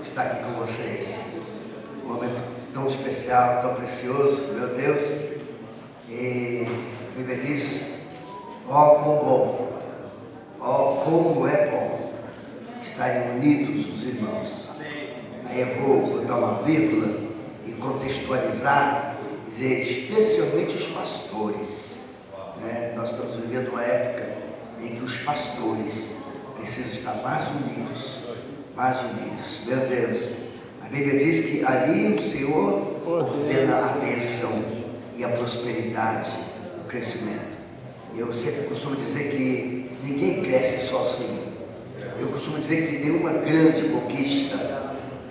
estar aqui com vocês. Um momento tão especial, tão precioso, meu Deus. E a Bíblia diz: ó como é bom estarem unidos os irmãos. Aí eu vou botar uma vírgula e contextualizar, dizer especialmente os pastores. Nós estamos vivendo uma época em que os pastores precisam estar mais unidos. Meu Deus, a Bíblia diz que ali o Senhor ordena a bênção e a prosperidade, o crescimento. Eu sempre costumo dizer que ninguém cresce sozinho. Eu costumo dizer que nenhuma grande conquista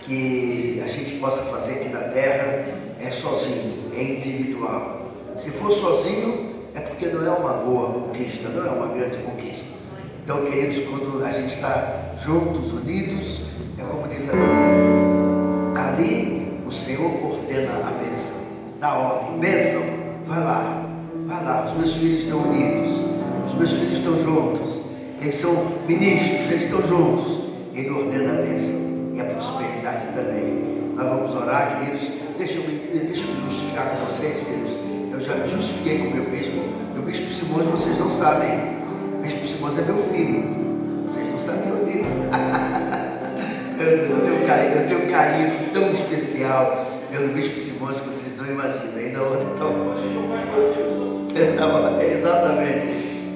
que a gente possa fazer aqui na terra é sozinho, é individual. Se for sozinho, é porque não é uma boa conquista, não é uma grande conquista. Então, queridos, quando a gente está juntos, unidos, é como diz a Bíblia: ali o Senhor ordena a bênção, dá ordem, bênção, vai lá, os meus filhos estão unidos, os meus filhos estão juntos, eles são ministros, eles estão juntos, Ele ordena a bênção e a prosperidade também. Nós vamos orar, queridos. Deixa eu me justificar com vocês, filhos. Eu já me justifiquei com o meu bispo Simões, vocês não sabem. O bispo Simões é meu filho, vocês não sabiam disso. Meu Deus, eu tenho um carinho tão especial pelo bispo Simões que vocês não imaginam. Ainda ontem exatamente,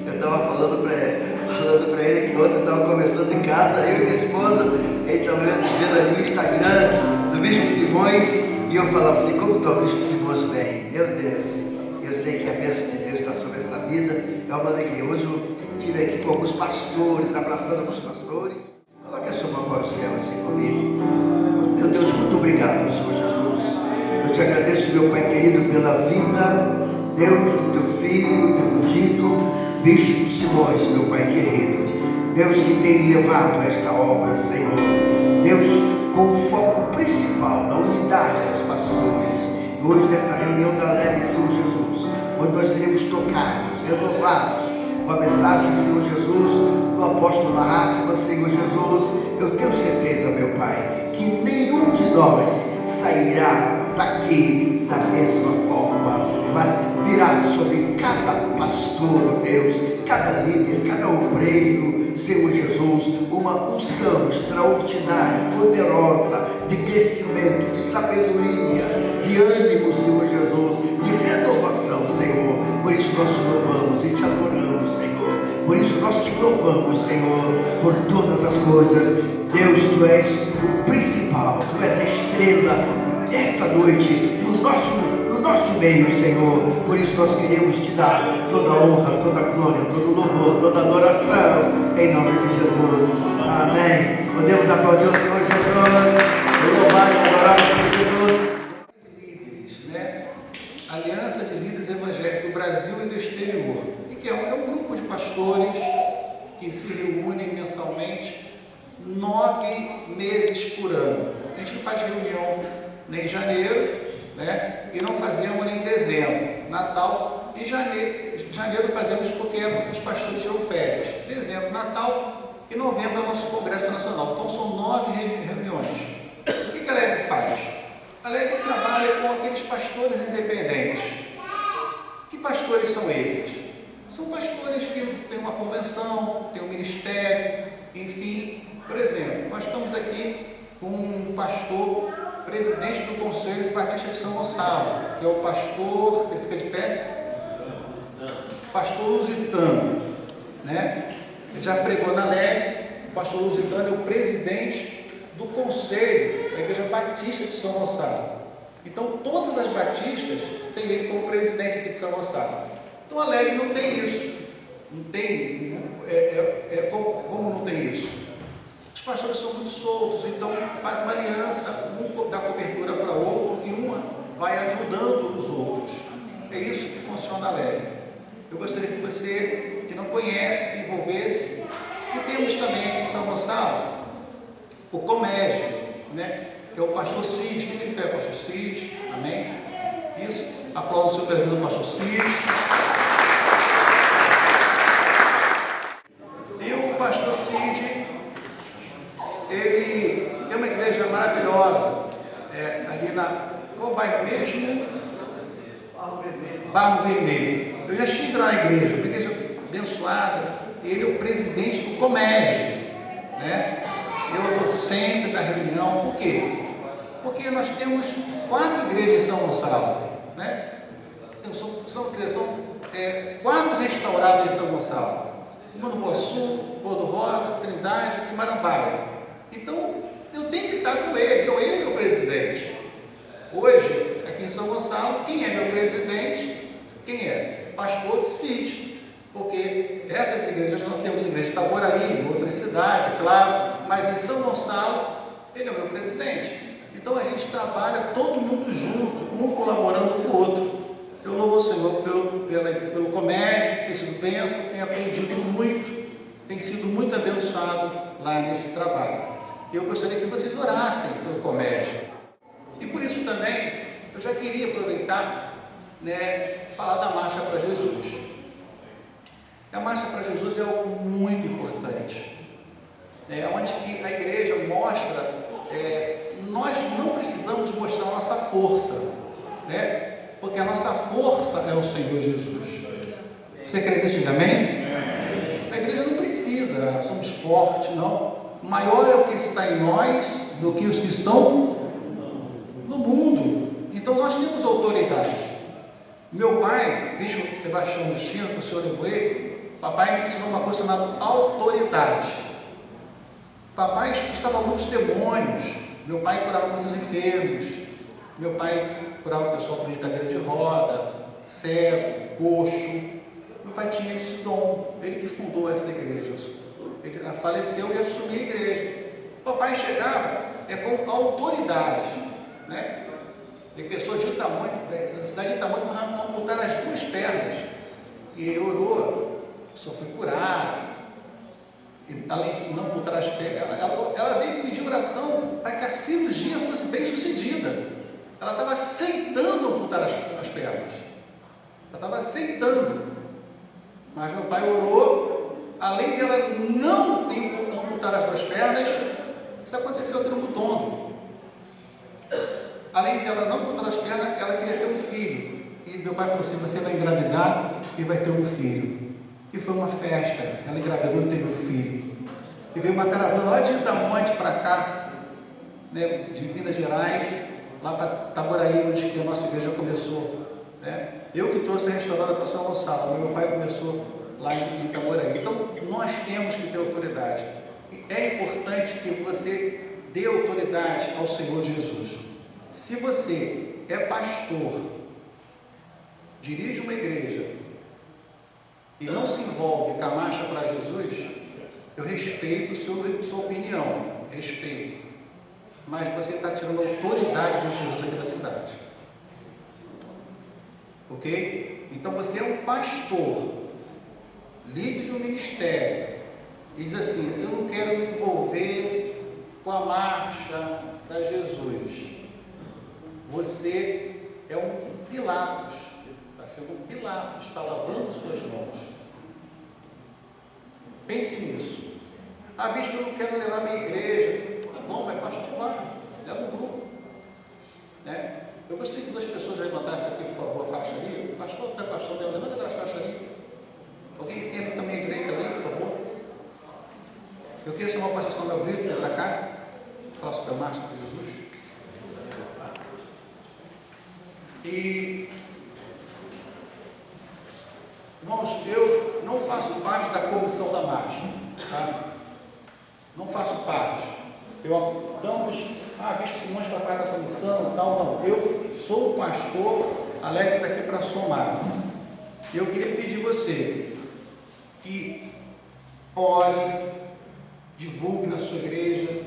eu estava falando para ele que ontem estava conversando em casa, eu e minha esposa, ele estava vendo ali o Instagram do bispo Simões, e eu falava assim: como está o bispo Simões bem? Meu Deus, eu sei que a bênção de Deus está sobre essa vida, é uma alegria. Hoje eu estive aqui com alguns pastores, abraçando alguns pastores. Coloque a sua mão para o céu assim comigo. Meu Deus, muito obrigado, Senhor Jesus. Eu te agradeço, meu Pai querido, pela vida, Deus, do teu filho, teu ungido, bispo Simões, meu Pai querido. Deus, que tem me levado a esta obra, Senhor. Deus, com o foco principal da unidade dos pastores. Hoje, nesta reunião da Leve, Senhor Jesus, onde nós seremos tocados, renovados com a mensagem, Senhor Jesus, do apóstolo Mahatma, Senhor Jesus. Eu tenho certeza, meu Pai, que nenhum de nós sairá daqui da mesma forma, mas virá sobre cada pastor, Deus, cada líder, cada obreiro, Senhor Jesus, uma unção extraordinária, poderosa, de crescimento, de sabedoria, de ânimo, Senhor Jesus, de renovação, Senhor. Por isso nós te louvamos e te adoramos, Senhor. Por isso nós te louvamos, Senhor, por todas as coisas. Deus, Tu és o principal, Tu és a estrela esta noite, no nosso meio, Senhor. Por isso nós queremos Te dar toda a honra, toda a glória, todo o louvor, toda a adoração, em nome de Jesus. Amém. Podemos aplaudir o Senhor Jesus, louvar e adorar o Senhor Jesus. Líderes, né? Aliança de Líderes Evangélicos do Brasil e do exterior. O que é? É um grupo de pastores que se reúnem mensalmente 9 meses por ano. A gente não faz reunião nem em janeiro, né? E não fazemos nem em dezembro. Natal, em janeiro fazemos porque é porque os pastores tiram férias. Dezembro, Natal, e novembro é o nosso Congresso Nacional. Então são 9 reuniões. O que a LEB faz? A LEB trabalha com aqueles pastores independentes. Que pastores são esses? São pastores que têm uma convenção, têm um ministério, enfim. Por exemplo, nós estamos aqui com um pastor, presidente do Conselho de Batista de São Gonçalo, que é o pastor, ele fica de pé? Pastor Lusitano, né? Ele já pregou na LEB. O pastor Lusitano é o presidente do Conselho da Igreja Batista de São Gonçalo. Então, todas as batistas têm ele como presidente aqui de São Gonçalo. Então, a LEB não tem isso. Não tem, como não tem isso? Os pastores são muito soltos, então faz uma aliança, um dá cobertura para o outro e uma vai ajudando os outros. É isso que funciona a LEB. Eu gostaria que você, que não conhece, se envolvesse. E temos também aqui em São Gonçalo o Comércio, né? Que é o pastor Cid. Fica de pé, pastor Cid. Amém? Isso. Aplauda o seu pergunta, pastor Cid. E o pastor Cid, ele tem uma igreja maravilhosa, ali qual bairro mesmo? Barro Vermelho. Eu já estive lá na igreja, uma igreja abençoada. Ele é o presidente do Comércio, né? Eu estou sempre na reunião. Por quê? Porque nós temos 4 igrejas em São Gonçalo, né? São 4 restauradas em São Gonçalo: Mundo Boa Sul, Bordo Rosa, Trindade e Marambaia. Então eu tenho que estar com ele. Então ele é meu presidente. Hoje, aqui em São Gonçalo, quem é meu presidente? Quem é? Pastor Cid. Porque essas igrejas, nós temos igreja de Itaboraí, em outras cidades, claro, mas em São Gonçalo, ele é o meu presidente. Então a gente trabalha todo mundo junto, um colaborando com o outro. Eu louvo o Senhor pelo comércio, tem sido bênção, tem aprendido muito, tem sido muito abençoado lá nesse trabalho. Eu gostaria que vocês orassem pelo comércio. E por isso também, eu já queria aproveitar, falar da Marcha para Jesus. A Marcha para Jesus é algo muito importante, onde que a igreja mostra, nós não precisamos mostrar a nossa força, porque a nossa força é o Senhor Jesus. Você crê nisso? Diga amém? A igreja não precisa, somos fortes, não. Maior é o que está em nós do que os que estão no mundo. Então nós temos autoridade. Meu pai, Bispo Sebastião Justino, que o senhor levou ele, papai me ensinou uma coisa chamada autoridade. Papai expulsava muitos demônios. Meu pai curava muitos enfermos. Meu pai curava o pessoal com cadeira de roda, cego, coxo. Meu pai tinha esse dom. Ele que fundou essa igreja. Ele faleceu e assumiu a igreja. Papai chegava com autoridade, Tem pessoas de Itamonte, na cidade de Itamonte, mas não amputaram as 2 pernas. E ele orou, só foi curado. E, além de não amputar as pernas, ela veio pedir oração para que a cirurgia fosse bem sucedida. Ela estava aceitando amputar as pernas. Ela estava aceitando. Mas meu pai orou, além dela não amputar as 2 pernas, isso aconteceu aqui no Mutombo. Além dela não amputar as pernas, ela queria ter um filho. E meu pai falou assim: você vai engravidar e vai ter um filho. E foi uma festa, ela engravidou e teve um filho. E veio uma caravana lá de Itamonte para cá, de Minas Gerais, lá para Itaboraí, onde a nossa igreja começou. Eu que trouxe a restaurada para São Gonçalo, mas meu pai começou lá em Itaboraí. Então, nós temos que ter autoridade. E é importante que você dê autoridade ao Senhor Jesus. Se você é pastor, dirige uma igreja e não se envolve com a Marcha para Jesus, eu respeito sua opinião, respeito. Mas você está tirando a autoridade de Jesus aqui da cidade. Ok? Então você é um pastor, líder de um ministério, e diz assim: eu não quero me envolver com a Marcha para Jesus. Você é um Pilatos, está sendo um Pilatos, está lavando suas mãos. Pense nisso. Ah, bispo, eu não quero levar minha igreja. Tá bom, mas pastor, vai, leva um grupo. Eu gostaria que 2 pessoas levantassem aqui, por favor, a faixa ali. Pastor, não é pastor, levanta aquelas faixas ali. Alguém tem ali também à direita ali, por favor. Eu queria chamar o pastor Samuel Brito para cá, falar sobre a Marcha para Jesus. E, irmãos, eu não faço parte da comissão da marcha, tá? Não faço parte. Bispo Simões para parte da comissão, tal, não. Eu sou o pastor, Alegre está aqui para somar. E eu queria pedir você que ore, divulgue na sua igreja.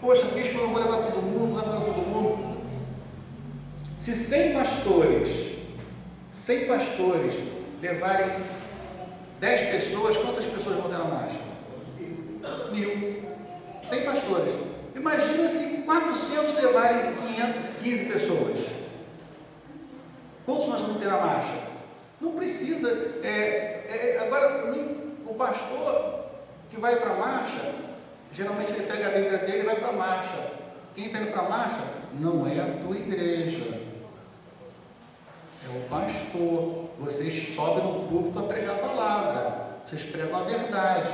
Poxa, bispo, eu não vou levar todo mundo, não vou levar todo mundo. Se 100 pastores levarem 10 pessoas, quantas pessoas vão ter na marcha? 1000. 100 pastores. Imagina se 400 levarem 15 pessoas. Quantos nós vamos ter na marcha? Não precisa. Agora, o pastor que vai para a marcha, Geralmente ele pega a Bíblia dele e vai para a marcha. Quem está indo para a marcha não é a tua igreja, é o pastor. Vocês sobem no púlpito para pregar a palavra, vocês pregam a verdade,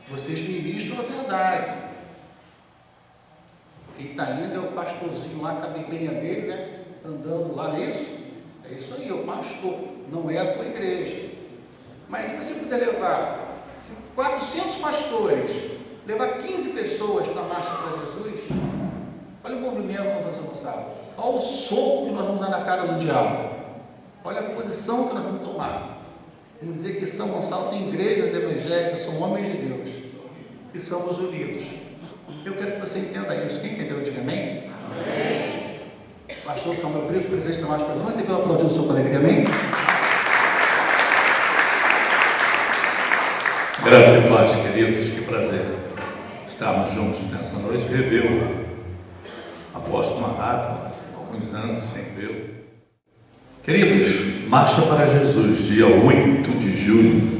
vocês ministram a verdade. Quem está indo é o pastorzinho lá com a biblinha dele, né? Andando lá, não é isso? É isso aí, é o pastor, não é a tua igreja. Mas se você puder levar 400 pastores, levar 15 pessoas para a marcha para Jesus, olha o movimento que nós vamos lançar, olha o soco que nós vamos dar na cara do diabo, olha a posição que nós vamos tomar. Vamos dizer que São Gonçalo tem igrejas evangélicas, são homens de Deus, e somos unidos. Eu quero que você entenda isso. Quem entendeu, diga amém? Amém. Pastor Samuel Brito, presidente da Marcha para Jesus, você quer aplaudir o senhor com alegria, amém? Graças a Deus, queridos, que prazer estarmos juntos nessa noite, rever o apóstolo Marrado, alguns anos sem vê-lo. Queridos, Marcha para Jesus, dia 8 de julho,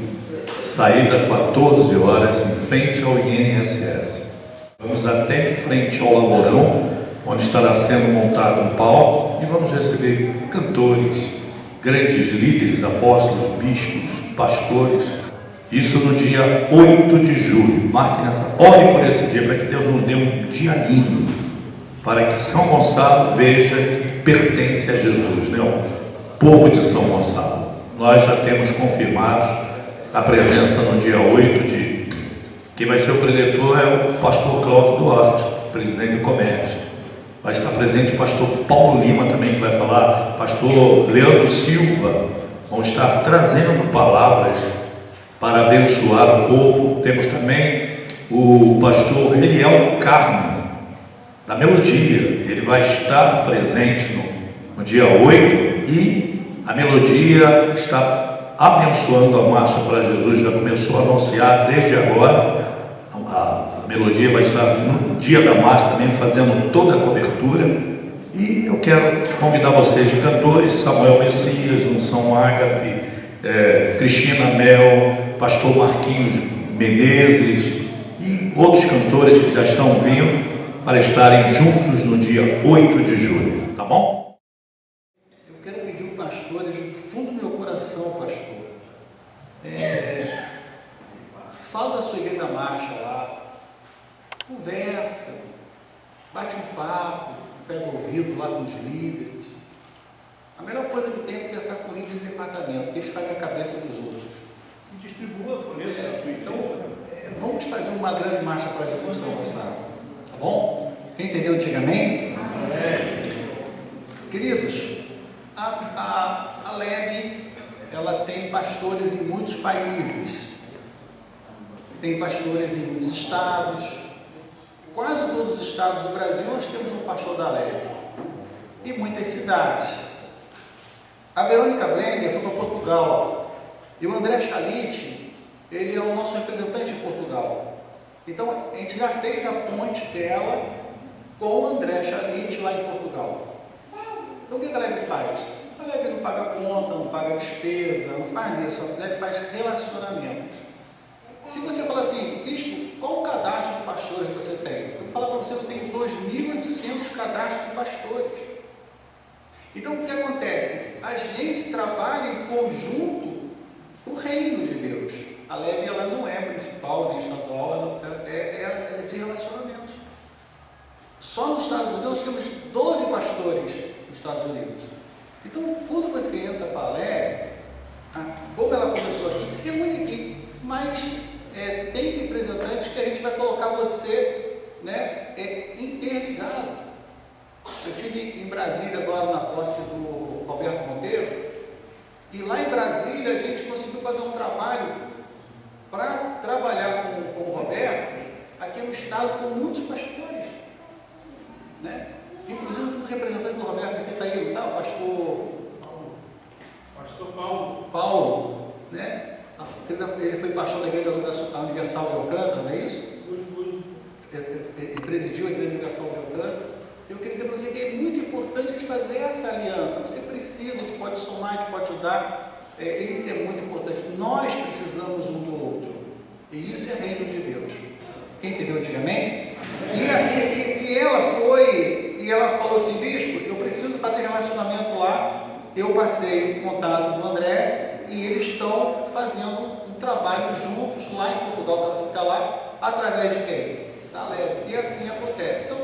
saída 14 horas, em frente ao INSS. Vamos até em frente ao Laborão, onde estará sendo montado um palco, e vamos receber cantores, grandes líderes, apóstolos, bispos, pastores. Isso no dia 8 de julho. Marque nessa, ore por esse dia, para que Deus nos dê um dia lindo, para que São Gonçalo veja que pertence a Jesus, né? O povo de São Gonçalo. Nós já temos confirmados a presença no dia 8 de... Quem vai ser o preletor é o pastor Cláudio Duarte, presidente do Comércio. Vai estar presente o pastor Paulo Lima também, que vai falar, pastor Leandro Silva, vão estar trazendo palavras para abençoar o povo. Temos também o pastor Eliel do Carmo, da Melodia, ele vai estar presente no dia 8, e a Melodia está abençoando a Marcha para Jesus, já começou a anunciar desde agora. A Melodia vai estar no dia da marcha também fazendo toda a cobertura, e eu quero convidar vocês, cantores, Samuel Messias, Unção Ágape, Cristina Mel, pastor Marquinhos Menezes e outros cantores que já estão vindo para estarem juntos no dia 8 de julho, tá bom? Eu quero pedir aos pastores, do fundo do meu coração, pastor, fala da sua igreja da marcha lá, conversa, bate um papo, pega o ouvido lá com os líderes. A melhor coisa que tem é conversar com líderes de departamento, que eles fazem a cabeça dos outros. E distribua por isso. Então, vamos fazer uma grande marcha para Jesus, São Gonçalo, tá bom? Quem entendeu, diga amém? Queridos, a LEB, ela tem pastores em muitos países, tem pastores em muitos estados, quase todos os estados do Brasil nós temos um pastor da LEB, e muitas cidades. A Verônica Blender foi para Portugal, e o André Chalite, ele é o nosso representante em Portugal. Então, a gente já fez a ponte dela com o André Chalite lá em Portugal. Então, o que a LEB faz? A LEB não paga conta, não paga despesa, não faz isso, a LEB faz relacionamentos. Se você falar assim, bispo, qual o cadastro de pastores que você tem? Eu vou falar para você, eu tenho 2.800 cadastros de pastores. Então, o que acontece? A gente trabalha em conjunto o reino de Deus. A LEB, ela não é municipal nem estadual, ela é de relacionamentos. Só nos Estados Unidos nós temos 12 pastores nos Estados Unidos. Então, quando você entra para a LEB, como ela começou aqui, se reúne aqui, mas tem representantes que a gente vai colocar você, né, interligado. Eu estive em Brasília agora na posse do Roberto Monteiro, e lá em Brasília a gente conseguiu fazer um trabalho para trabalhar com o Roberto aqui no estado com muitos pastores, né? Inclusive um representante do Roberto aqui está aí, tá? O pastor Paulo, né? Ele foi pastor da Igreja Universal de Alcântara, não é isso? Ele presidiu a Igreja Universal de Alcântara. Eu queria dizer para você que é muito importante a gente fazer essa aliança. Você precisa, a gente pode somar, a gente pode ajudar. Isso é muito importante. Nós precisamos um do outro. E isso é reino de Deus. Quem entendeu, diga amém? E ela falou assim, bispo, eu preciso fazer relacionamento lá. Eu passei o contato do André e eles estão fazendo um trabalho juntos lá em Portugal, que ela fica lá, através de quem? Da LEB. E assim acontece. Então,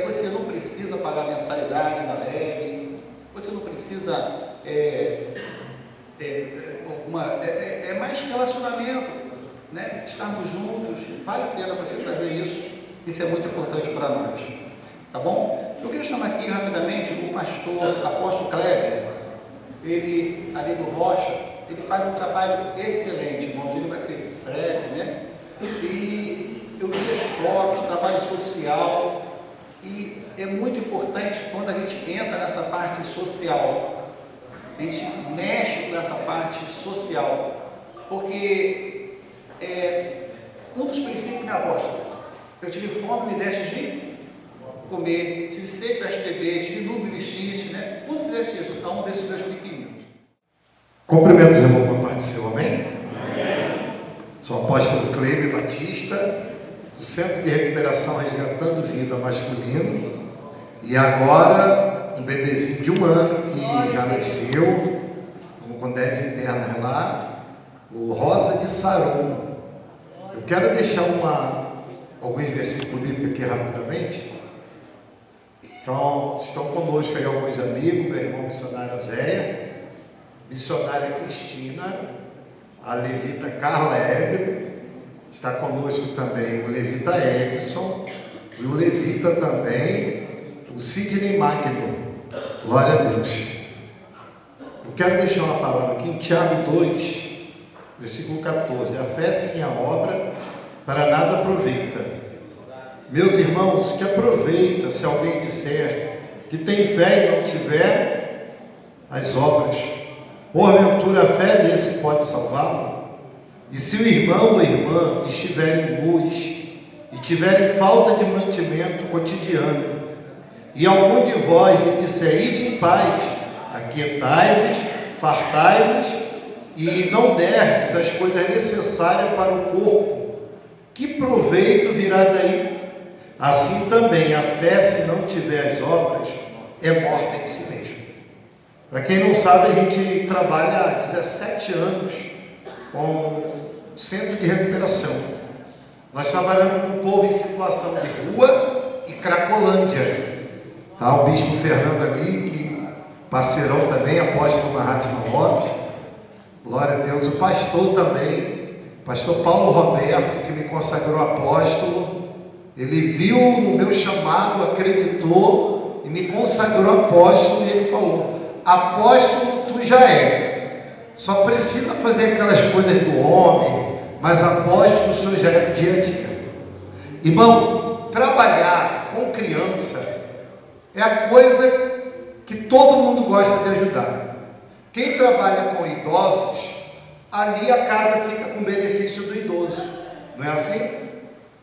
você não precisa pagar mensalidade na LEB, você não precisa, mais relacionamento, né? Estarmos juntos, vale a pena você fazer isso é muito importante para nós, tá bom? Eu queria chamar aqui rapidamente o pastor apóstolo Kleber, ele, ali do Rocha, ele faz um trabalho excelente, irmãos, ele vai ser breve, né? E eu vi as fotos, trabalho social, e é muito importante quando a gente entra nessa parte social, a gente mexe com essa parte social, porque um dos princípios, né, apóstolo? Eu tive fome, me deste de comer, tive sede, me deste beber, tive nu, me vestiste, né? Quando fizeste isso? A um desses dois pequeninos. Cumprimento os irmãos com a paz do Senhor, amém? Sou o apóstolo Kleber Batista, do Centro de Recuperação Resgatando Vida Masculino, e agora um bebezinho de 1 ano que já nasceu, com 10 internas lá, o Rosa de Saron. Eu quero deixar alguns versículos bíblicos aqui rapidamente. Então, estão conosco aí alguns amigos, meu irmão missionário Azéia, missionária Cristina, a levita Carla Evelyn, está conosco também o levita Edson e o levita também o Sidney Magno. Glória a Deus. Eu quero deixar uma palavra aqui em Tiago 2, versículo 14. A fé sem a obra para nada aproveita. Meus irmãos, que aproveita se alguém disser que tem fé e não tiver as obras? Porventura a fé desse pode salvá-lo? E se o irmão ou a irmã estiverem nus e tiverem falta de mantimento cotidiano, e algum de vós lhe disser, ide em paz, aquietai-vos, fartai-vos, e não derdes as coisas necessárias para o corpo, que proveito virá daí? Assim também a fé, se não tiver as obras, é morta em si mesma. Para quem não sabe, a gente trabalha há 17 anos com o Centro de Recuperação. Nós trabalhamos com o povo em situação de rua e Cracolândia. Tá, o bispo Fernando ali, que parceirão também, apóstolo Mahatma Lopes. Glória a Deus. O pastor também, pastor Paulo Roberto, que me consagrou apóstolo. Ele viu no meu chamado, acreditou e me consagrou apóstolo, e ele falou, apóstolo tu já é, só precisa fazer aquelas coisas do homem, mas apóstolo o senhor já é no dia a dia. Irmão, trabalhar com criança é a coisa que todo mundo gosta de ajudar. Quem trabalha com idosos, ali a casa fica com benefício do idoso, não é assim?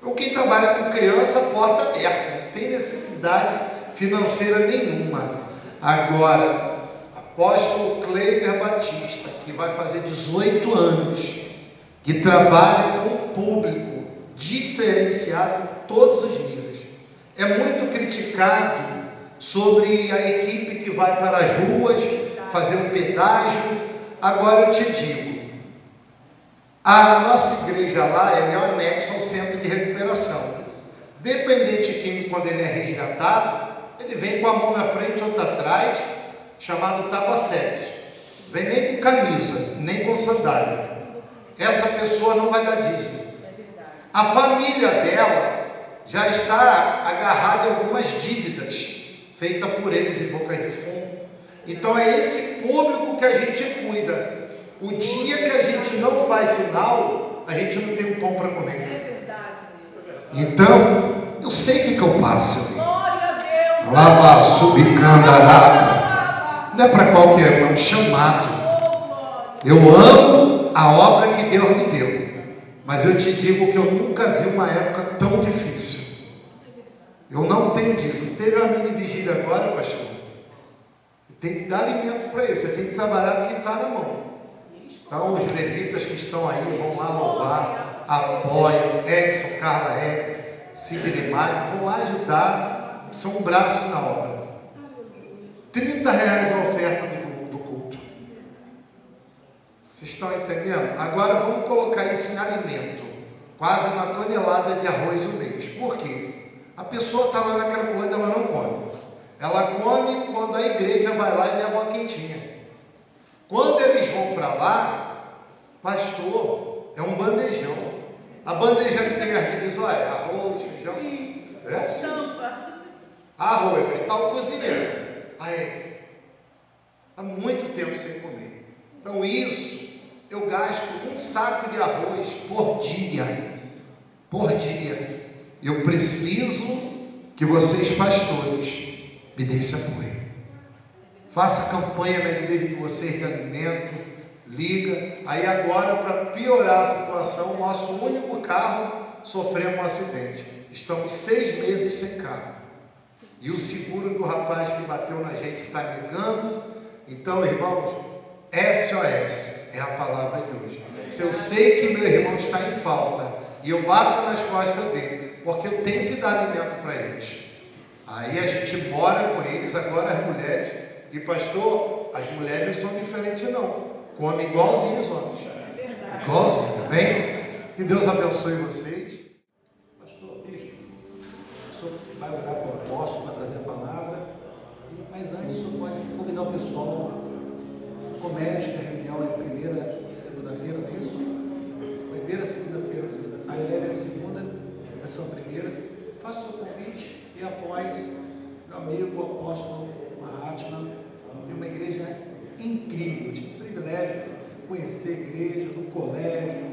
Então, quem trabalha com criança, porta aberta, não tem necessidade financeira nenhuma. Agora, apóstolo Kleber Batista, que vai fazer 18 anos, que trabalha com um público diferenciado em todos os níveis, é muito criticado sobre a equipe que vai para as ruas fazer um pedágio. Agora eu te digo, a nossa igreja lá, ela é o anexo ao Centro de Recuperação. Dependente químico, quando ele é resgatado, ele vem com a mão na frente, outra atrás, chamado tapa-sete. Vem nem com camisa, nem com sandália. Essa pessoa não vai dar dízimo. A família dela já está agarrada em algumas dívidas, feitas por eles em Boca de Fundo. Então é esse público que a gente cuida. O dia que a gente não faz sinal, a gente não tem um pão para comer. Então, eu sei o que eu passo. Lava, subicandarada. Não é para qualquer um, é um chamado. Eu amo a obra que Deus me deu. Mas eu te digo que eu nunca vi uma época tão difícil. Eu não tenho dízimo. Teve uma mini vigília agora, pastor. Tem que dar alimento para ele. Você tem que trabalhar porque está na mão. Então, os levitas que estão aí vão lá louvar apoiam, Edson, Carla, Sidney Magno, vão lá ajudar, são um braço na obra. R$30 a oferta do culto. Vocês estão entendendo? Agora vamos colocar isso em alimento. Quase 1 tonelada de arroz o mês. Por quê? A pessoa está lá na Cracolândia, ela não come. Ela come quando a igreja vai lá e leva uma quentinha. Quando eles vão para lá, pastor, é um bandejão. A bandeja que tem as divisórias, arroz, feijão. É assim. Arroz, aí está o cozinheiro. Aí, há muito tempo sem comer. Então isso, eu gasto um saco de arroz por dia. Por dia. Eu preciso que vocês, pastores, me deem esse apoio. Faça campanha na igreja de vocês de alimento, liga. Aí agora, para piorar a situação, o nosso único carro sofreu um acidente. Estamos 6 meses sem carro. E o seguro do rapaz que bateu na gente está negando. Então, irmãos, SOS é a palavra de hoje. Se eu sei que meu irmão está em falta e eu bato nas costas dele, porque eu tenho que dar alimento para eles. Aí a gente mora com eles, agora as mulheres. E pastor, as mulheres não são diferentes não. Comem igualzinho os homens. Igualzinho, amém? Que Deus abençoe vocês. Pastor, bispo, o senhor vai orar para o apóstolo, para trazer a palavra. Mas antes, o senhor pode convidar o pessoal. O comércio, a reunião é primeira e segunda-feira, não é isso? Primeira e segunda-feira. A Helena é a segunda, a sua primeira. Faça o seu convite e após meu amigo, o apóstolo Mahatma, tem uma igreja incrível. Eu tive o privilégio de conhecer a igreja, no colégio,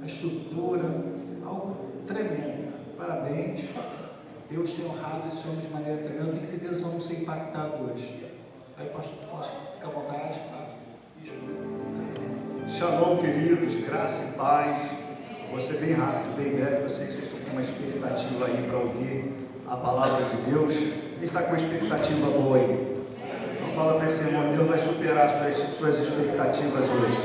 a estrutura, algo tremendo. Parabéns. Deus tem honrado esse homem de maneira tremenda. Eu tenho certeza que vamos ser impactados hoje. Aí, pastor, posso ficar à vontade? Shalom, queridos, graça e paz. Vou ser bem rápido, bem breve. Eu sei que vocês estão com uma expectativa aí para ouvir a palavra de Deus. A gente está com uma expectativa boa aí. Então fala para esse irmão, Deus vai superar suas expectativas hoje.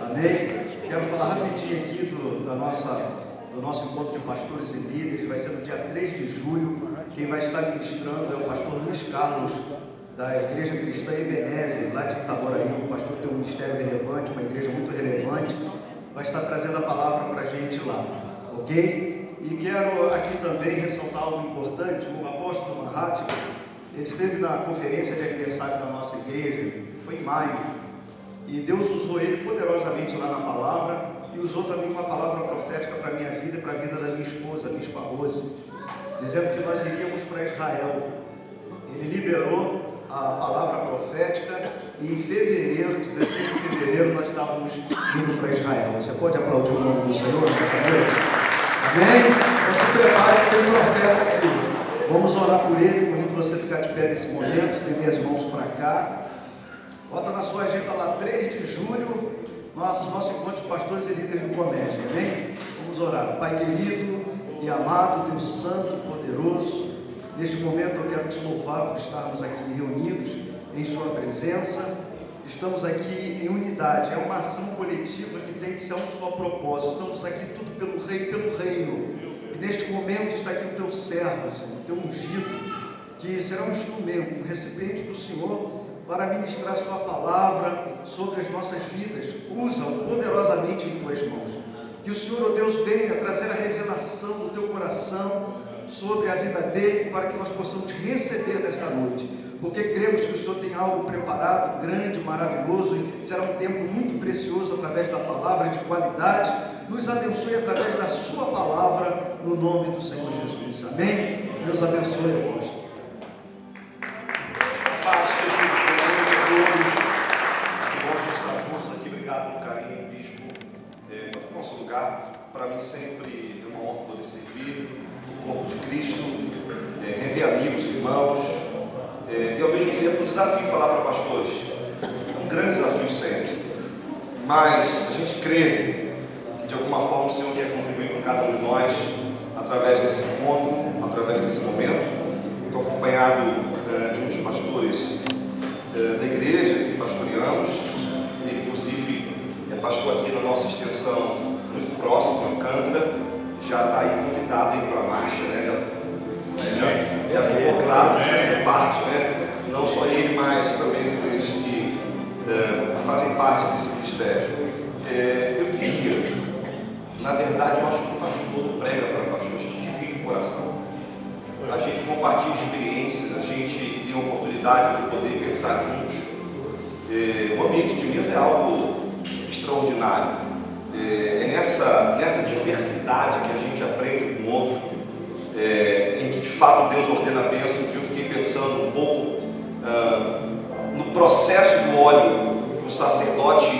Amém? Quero falar rapidinho aqui do nosso encontro de pastores e líderes. Vai ser no dia 3 de julho. Quem vai estar ministrando é o pastor Luiz Carlos, da Igreja Cristã Ebenezer, lá de Itaboraí. O pastor tem um ministério relevante, uma igreja muito relevante. Vai estar trazendo a palavra para a gente lá, ok? E quero aqui também ressaltar algo importante. O apóstolo Mahatma, ele esteve na conferência de aniversário da nossa igreja, foi em maio, e Deus usou ele poderosamente lá na palavra, e usou também uma palavra profética para a minha vida e para a vida da minha esposa, a Bispa Rose, dizendo que nós iríamos para Israel. Ele liberou a palavra profética e em fevereiro, 16 de fevereiro, nós estávamos indo para Israel. Você pode aplaudir o nome do Senhor nessa noite? Amém? Então se prepare que tem um profeta aqui. Vamos orar por ele. Convido você a ficar de pé nesse momento, estender as mãos para cá. Bota na sua agenda lá, 3 de julho, nosso encontro de pastores e líderes do comércio. Amém? Vamos orar. Pai querido e amado, Deus santo, poderoso, neste momento eu quero te louvar por estarmos aqui reunidos em sua presença. Estamos aqui em unidade, é uma ação coletiva que tem que ser um só propósito. Estamos aqui tudo pelo Rei, pelo reino. E neste momento está aqui o teu servo, Senhor, o teu ungido, que será um instrumento, um recipiente do Senhor para ministrar sua palavra sobre as nossas vidas. Usa-o poderosamente em tuas mãos. Que o Senhor, ó Deus, venha trazer a revelação do teu coração sobre a vida dele, para que nós possamos receber nesta noite, porque cremos que o Senhor tem algo preparado, grande, maravilhoso, e será um tempo muito precioso através da palavra, de qualidade. Nos abençoe através da sua palavra, no nome do Senhor Jesus. Amém? Deus abençoe, apóstolo. Paz, queridos, boa noite a todos. Que bom a gente estar juntos aqui. Obrigado pelo carinho, bispo. No nosso lugar, para mim sempre é uma honra poder servir o corpo de Cristo, rever amigos, irmãos, e ao mesmo tempo um desafio falar para pastores. É um grande desafio sempre, mas a gente crê que de alguma forma o Senhor quer contribuir com cada um de nós através desse encontro, através desse momento. Estou acompanhado de um dos pastores da igreja que pastoreamos. Ele inclusive é pastor aqui na nossa extensão muito próximo, Alcântara, já está aí convidado aí para a marcha, né? Já ficou claro que precisa ser parte, né? Não só ele, mas também as igrejas que fazem parte desse ministério. Eu queria, na verdade, eu acho que o pastor não prega para pastor, a gente divide o coração. A gente compartilha experiências, a gente tem a oportunidade de poder pensar juntos. O ambiente de mesa é algo extraordinário. É nessa diversidade que a gente aprende com o outro, em que de fato Deus ordena a bênção. Eu fiquei pensando um pouco no processo do óleo que o sacerdote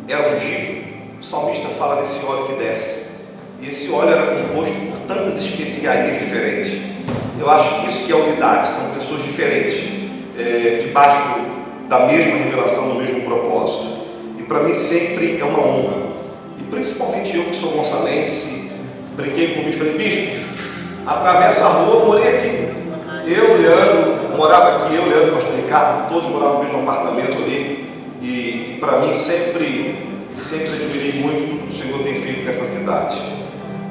era ungido. O salmista fala desse óleo que desce, e esse óleo era composto por tantas especiarias diferentes. Eu acho que isso que é unidade, são pessoas diferentes, debaixo da mesma revelação, do mesmo propósito. E para mim sempre é uma honra, e principalmente eu que sou gonçalense, brinquei com o bispo, falei: bispo, atravessa a rua, eu morei aqui. Eu, Leandro, morava aqui, eu, Leandro, pastor Ricardo, todos moravam no mesmo apartamento ali, e para mim sempre admirei muito tudo que o Senhor tem feito nessa cidade.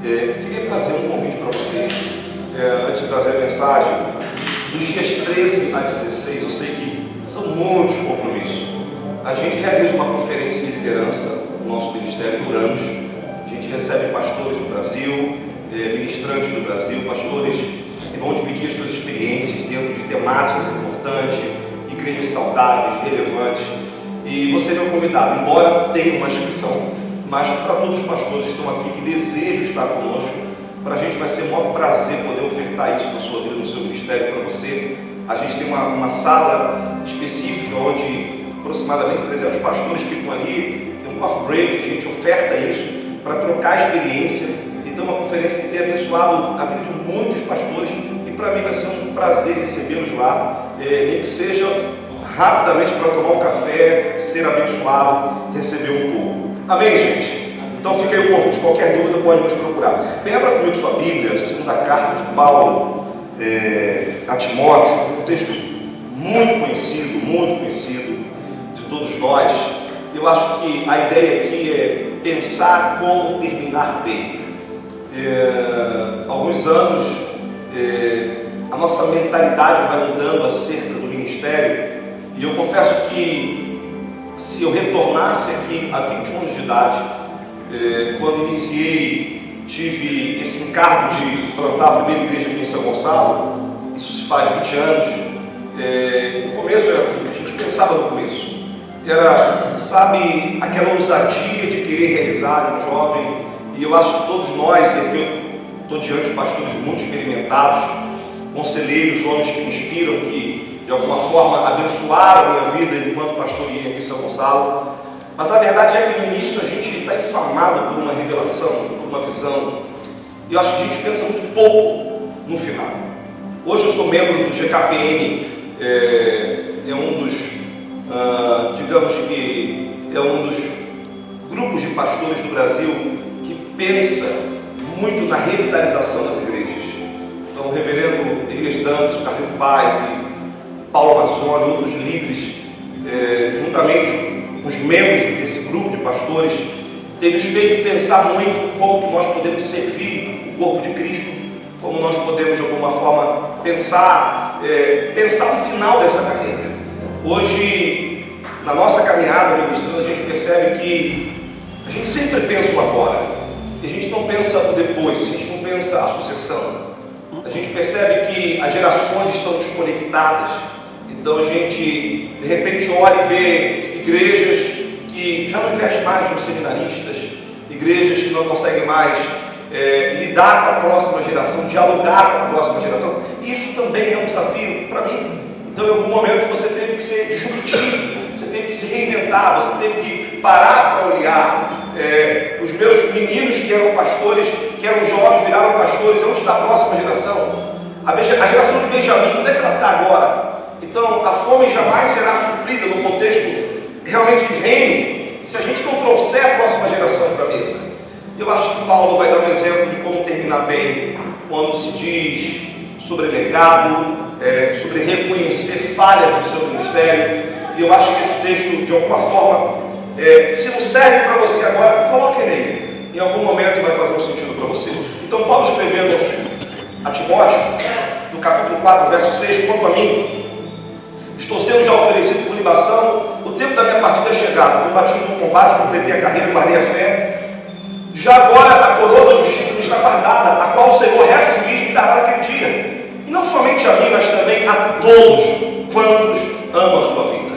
Queria fazer um convite para vocês, antes de trazer a mensagem. Dos dias 13 a 16, eu sei que são muitos compromissos. A gente realiza uma conferência de liderança no nosso ministério por anos. A gente recebe pastores do Brasil, ministrantes do Brasil, pastores que vão dividir suas experiências dentro de temáticas importantes, igrejas saudáveis, relevantes. E você é meu convidado, embora tenha uma inscrição, mas para todos os pastores que estão aqui, que desejam estar conosco, para a gente vai ser um maior prazer poder ofertar isso na sua vida, no seu ministério, para você. A gente tem uma sala específica onde aproximadamente 300 pastores ficam ali, tem um coffee break, a gente oferta isso para trocar experiência. Então, uma conferência que tem abençoado a vida de muitos pastores, e para mim vai ser um prazer recebê-los lá, nem que seja rapidamente para tomar um café, ser abençoado, receber um pouco. Amém, gente? Então fica aí o convite. Qualquer dúvida pode nos procurar. Abra comigo sua Bíblia, segunda carta de Paulo a Timóteo, um texto muito conhecido de todos nós. Eu acho que a ideia aqui é pensar como terminar bem. Alguns anos a nossa mentalidade vai mudando acerca do ministério. E eu confesso que se eu retornasse aqui há 21 anos de idade, quando iniciei, tive esse encargo de plantar a primeira igreja aqui em São Gonçalo, isso faz 20 anos, o começo era tudo, a gente pensava no começo, era, sabe, aquela ousadia de querer realizar um jovem, e eu acho que todos nós, e aqui eu estou diante de pastores muito experimentados, conselheiros, homens que me inspiram, que de alguma forma abençoaram a minha vida enquanto pastoria aqui em São Gonçalo. Mas a verdade é que no início a gente está inflamado por uma revelação, por uma visão, e eu acho que a gente pensa muito pouco no final. Hoje eu sou membro do GKPN, é um dos, digamos que é um dos grupos de pastores do Brasil que pensa muito na revitalização das igrejas. Então o reverendo Elias Dantas, o Cardeiro Paz e Paulo Mazzoni, outros líderes, juntamente com os membros desse grupo de pastores, tem nos feito pensar muito como que nós podemos servir o corpo de Cristo, como nós podemos de alguma forma pensar no final dessa carreira. Hoje, na nossa caminhada ministrando, a gente percebe que a gente sempre pensa o agora, e a gente não pensa o depois, a gente não pensa a sucessão. A gente percebe que as gerações estão desconectadas. Então a gente de repente olha e vê igrejas que já não investem mais nos seminaristas, igrejas que não conseguem mais lidar com a próxima geração, dialogar com a próxima geração. Isso também é um desafio para mim. Então em algum momento você teve que ser disruptivo, você teve que se reinventar, você teve que parar para olhar. Os meus meninos que eram pastores, que eram jovens, viraram pastores. Onde está a próxima geração? A geração de Benjamim, onde é que ela está agora? Então, a fome jamais será suprida no contexto realmente de reino, se a gente não trouxer a próxima geração para a mesa. Eu acho que Paulo vai dar um exemplo de como terminar bem, quando se diz sobre legado, sobre reconhecer falhas no seu ministério. E eu acho que esse texto, de alguma forma, se não serve para você agora, coloque nele. em algum momento vai fazer um sentido para você. Então Paulo escrevendo a Timóteo, no capítulo 4, verso 6, quanto a mim, estou sendo já oferecido por libação, o tempo da minha partida é chegado, combati um bom combate, completei a carreira, guardei a fé. Já agora a coroa da justiça me está guardada, a qual o Senhor reto juiz me dará naquele dia. E não somente a mim, mas também a todos quantos amam a sua vida.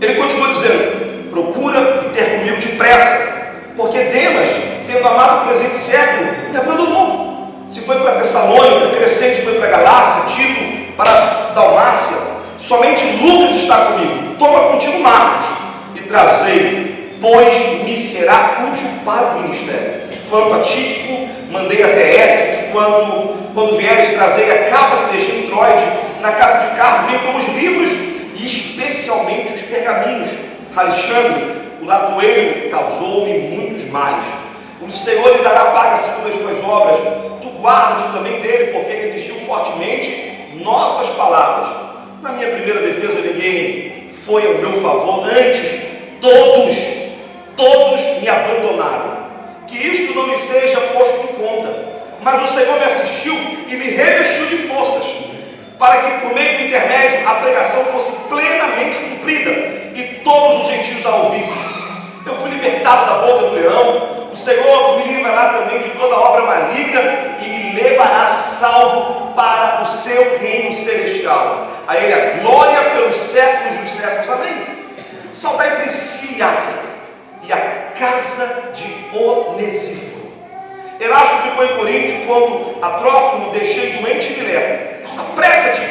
Ele continua dizendo, procura ter comigo depressa, porque Demas, tendo amado o presente século, me abandonou. Se foi para Tessalônica, Crescente foi para Galácia, Tito para Dalmácia, somente Lucas está comigo. Toma contigo Marcos e trazei, pois me será útil para o ministério. Quanto a Tíquico, mandei até Éfeso, quando vieres, trazei a capa que deixei em Troade, na casa de Carmo, bem como os livros, e especialmente os pergaminhos. Alexandre, o latoeiro, causou-me muitos males. O Senhor lhe dará paga segundo as suas obras. Tu guarda-te também dele, porque resistiu fortemente nossas palavras. Na minha primeira defesa, ninguém foi ao meu favor, antes todos me abandonaram. Que isto não me seja posto em conta, mas o Senhor me assistiu e me revestiu de forças, para que por meio do intermédio a pregação fosse plenamente cumprida e todos os gentios a ouvissem. Eu fui libertado da boca do leão, o Senhor me livrará também de toda obra maligna e me levará salvo para o seu reino celestial. A Ele a glória pelos séculos dos séculos. Amém. Saudai Priscila e Áquila e a casa de Onesíforo. Erasto ficou em Corinto, quando a Trófimo deixei doente e me lepra. Apressa-te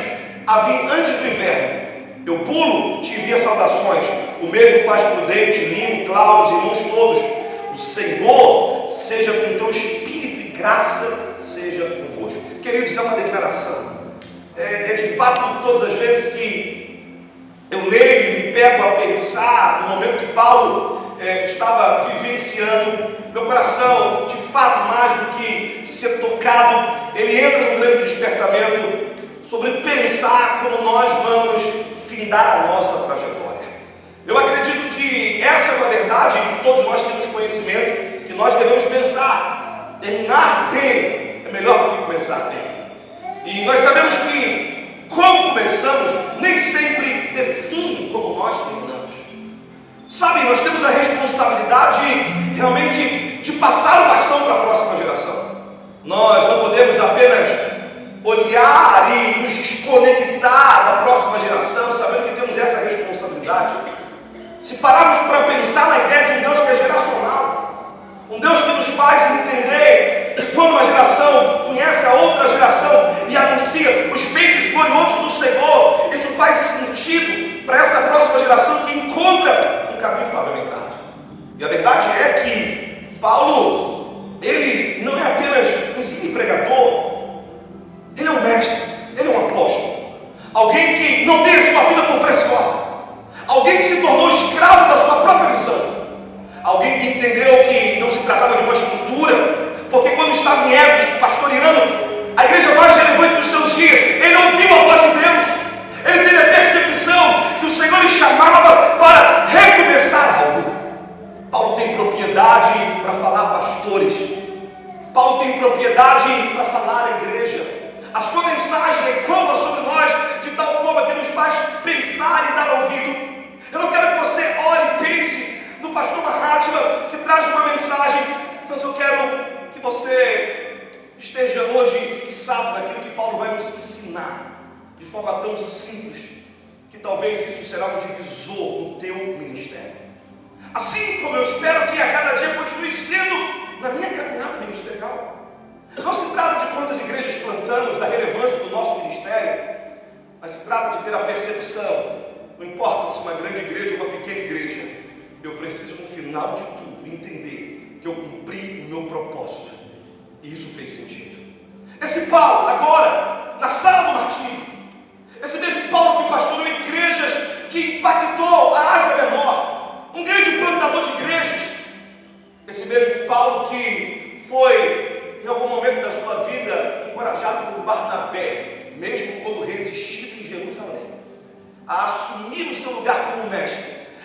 a vir antes do inverno. Eu pulo, te envia saudações. O mesmo faz Prudente, Lino, Cláudio, os irmãos todos. O Senhor seja com teu espírito e graça seja convosco. Queridos, é uma declaração. É de fato todas as vezes que eu leio e me pego a pensar no momento que Paulo estava vivenciando, meu coração, de fato, mais do que ser tocado, ele entra num grande despertamento sobre pensar como nós vamos findar a nossa trajetória. Eu acredito que essa é uma verdade que todos nós temos conhecimento, que nós devemos pensar. Terminar bem é melhor do que começar bem. E nós sabemos que como começamos nem sempre define como nós terminamos. Sabe, nós temos a responsabilidade realmente de passar o bastão para a próxima geração. Nós não podemos apenas olhar e nos desconectar da próxima geração, sabendo que temos essa responsabilidade. Se pararmos para pensar na ideia de um Deus que é geracional, um Deus que nos faz entender que quando uma geração conhece a outra geração e anuncia os feitos gloriosos do Senhor, isso faz sentido para essa próxima geração que encontra um caminho pavimentado. E a verdade é que Paulo, ele não é apenas um simples pregador, ele é um mestre, ele é um apóstolo, alguém que não tem a sua vida por preciosa, alguém que se tornou escravo da sua própria visão, alguém que entendeu que não se tratava de uma estrutura, porque quando estava em Éfeso pastoreando a igreja mais relevante dos seus dias, ele ouviu a voz de Deus, ele teve a percepção que o Senhor lhe chamava para recomeçar algo. Paulo tem propriedade para falar a pastores, Paulo tem propriedade para falar à igreja. A sua mensagem ecoa sobre nós de tal forma que nos faz pensar e dar ouvido. Eu não quero que você ore e pense no pastor Mahatma, que traz uma mensagem, mas eu quero que você esteja hoje fixado naquilo que Paulo vai nos ensinar, de forma tão simples, que talvez isso será um divisor no teu ministério. Assim como eu espero que a cada dia continue sendo na minha caminhada ministerial. Não se trata de quantas igrejas plantamos, da relevância do nosso ministério, mas se trata de ter a percepção, não importa se uma grande igreja ou uma pequena igreja, eu preciso no final de tudo entender que eu cumpri o meu propósito, e isso fez sentido. Esse Paulo, agora, na sala do martírio, esse mesmo Paulo que pastoreou igrejas, que impactou a Ásia Menor, um grande plantador de igrejas, esse mesmo Paulo que foi, em algum momento da sua vida, encorajado por Barnabé, mesmo quando resistido em Jerusalém, a assumir o seu lugar como mestre.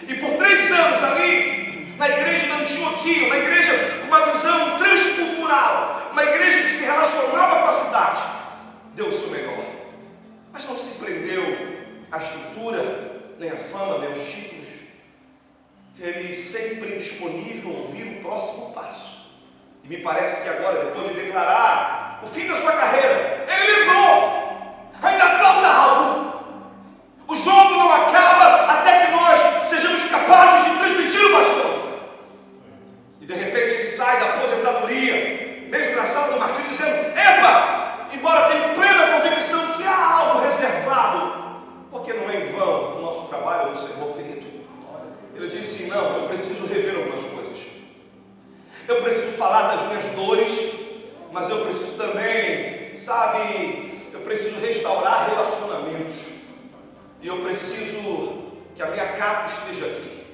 E por 3 anos ali, na igreja de Antioquia, uma igreja com uma E me parece que agora, depois de declarar o fim da sua carreira, ele lembrou: ainda falta algo. O jogo não acaba até que nós sejamos capazes de transmitir o bastão. E de repente ele sai da aposentadoria, mesmo na sala do martírio, dizendo: epa, embora tenha plena convicção que há algo reservado, porque não é em vão o nosso trabalho no Senhor, querido. Ele disse: não, eu preciso rever algumas coisas. Eu preciso falar das minhas dores, mas eu preciso também, sabe, eu preciso restaurar relacionamentos. E eu preciso que a minha capa esteja aqui,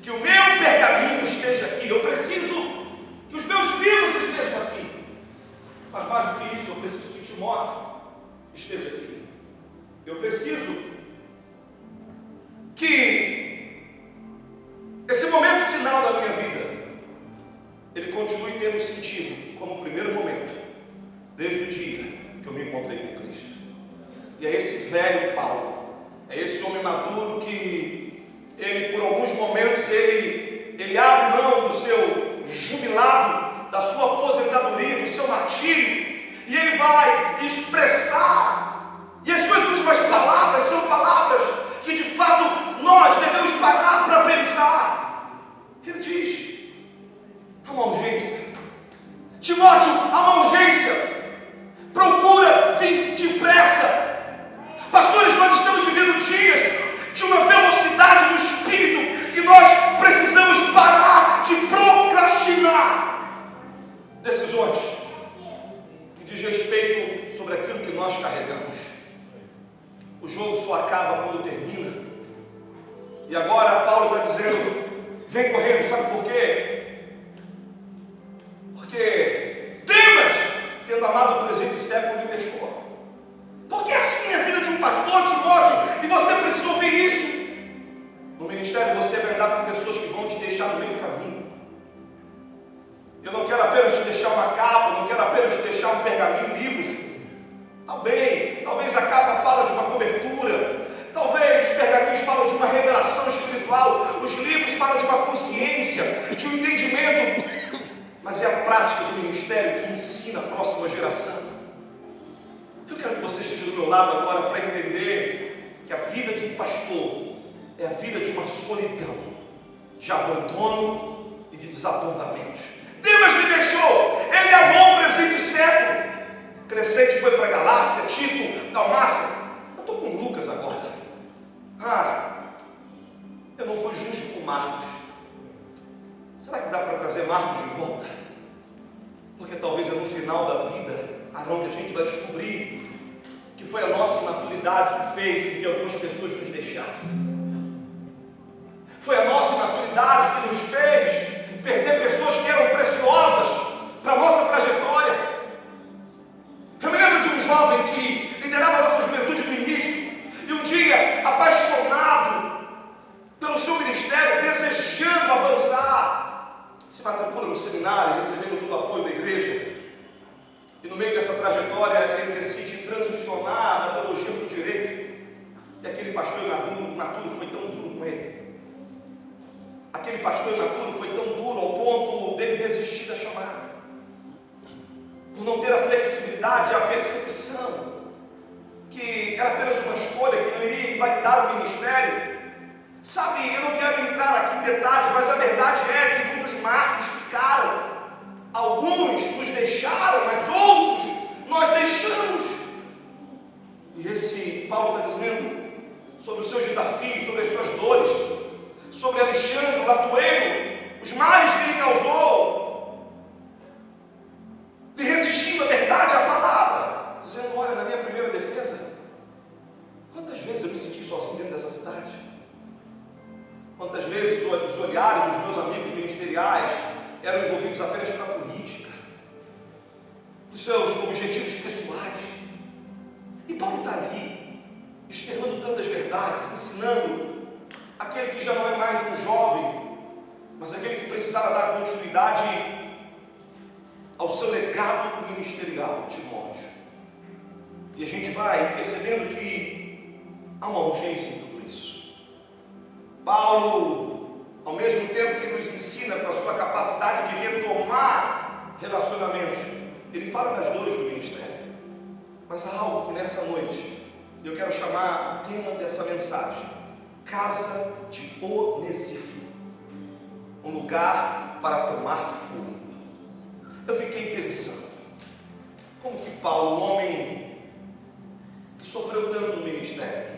que o meu pergaminho esteja aqui. Eu preciso que os meus livros estejam aqui. Mas mais do que isso, eu preciso que Timóteo esteja aqui. Eu preciso que esse momento final da minha vida, ele continue tendo sentido como o primeiro momento, desde o dia que eu me encontrei com Cristo. E é esse velho Paulo, é esse homem maduro que ele, por alguns momentos, ele abre mão do seu jubilado, da sua aposentadoria, do seu martírio, e ele vai expressar, e as suas últimas palavras são palavras que de fato nós devemos parar para pensar. Ele diz: há uma urgência, Timóteo, há uma urgência, procura vir depressa. Pastores, nós estamos vivendo dias de uma velocidade no espírito que nós precisamos parar de procrastinar decisões que diz respeito sobre aquilo que nós carregamos. O jogo só acaba quando termina. E agora Paulo está dizendo: vem correndo. Sabe por quê? Porque Demas, tendo amado o presente século, me deixou. Porque assim é a vida de um pastor, Timóteo, e você precisa ouvir isso. No ministério você vai andar com pessoas que vão te deixar no meio do caminho. Eu não quero apenas te deixar uma capa, não quero apenas te deixar um pergaminho, livros. Talvez a capa fala de uma cobertura, talvez os pergaminhos falam de uma revelação espiritual, os livros falam de uma consciência, de um entendimento, mas é a prática do ministério que ensina a próxima geração. Eu quero que você esteja do meu lado agora para entender que a vida de um pastor é a vida de uma solidão, de abandono e de desapontamentos. Demas me deixou, ele amou o presente século. Crescente foi para Galácia, Tito, Dalmácia. Eu estou com Lucas agora. Eu não fui justo com Marcos. Será que dá para trazer Marcos de volta? Porque talvez é no final da vida, Arão, que a gente vai descobrir que foi a nossa imaturidade que fez com que algumas pessoas nos deixassem. Foi a nossa imaturidade que nos fez perder pessoas que eram preciosas para a nossa trajetória. Eu me lembro de um jovem que liderava a nossa juventude no início, e um dia, apaixonado pelo seu ministério, desejando avançar, se matricula no seminário, recebendo todo o apoio da igreja. E no meio dessa trajetória ele decide transicionar da teologia para o direito. E aquele pastor imaturo foi tão duro com ele. Aquele pastor imaturo foi tão duro ao ponto dele desistir da chamada. Por não ter a flexibilidade e a percepção que era apenas uma escolha que não iria invalidar o ministério. Sabe, eu não quero entrar aqui em detalhes, mas a verdade é que muitos marcos ficaram. Alguns nos deixaram, mas outros nós deixamos. E esse Paulo está dizendo sobre os seus desafios, sobre as suas dores, sobre Alexandre, o latoeiro, os males que ele causou, lhe resistindo à verdade, à palavra, dizendo: olha, na minha primeira defesa, quantas vezes eu me senti sozinho dentro dessa cidade? Quantas vezes os olhares dos meus amigos ministeriais eram envolvidos apenas para a política, os seus objetivos pessoais. E Paulo está ali, externando tantas verdades, ensinando aquele que já não é mais um jovem, mas aquele que precisava dar continuidade ao seu legado ministerial, Timóteo. E a gente vai percebendo que há uma urgência em tudo isso. Paulo, ao mesmo tempo que nos ensina com a sua capacidade de retomar relacionamentos. Ele fala das dores do ministério. Mas há algo que nessa noite eu quero chamar o tema dessa mensagem: casa de Onesíforo, um lugar para tomar fôlego. Eu fiquei pensando, como que Paulo, um homem que sofreu tanto no ministério,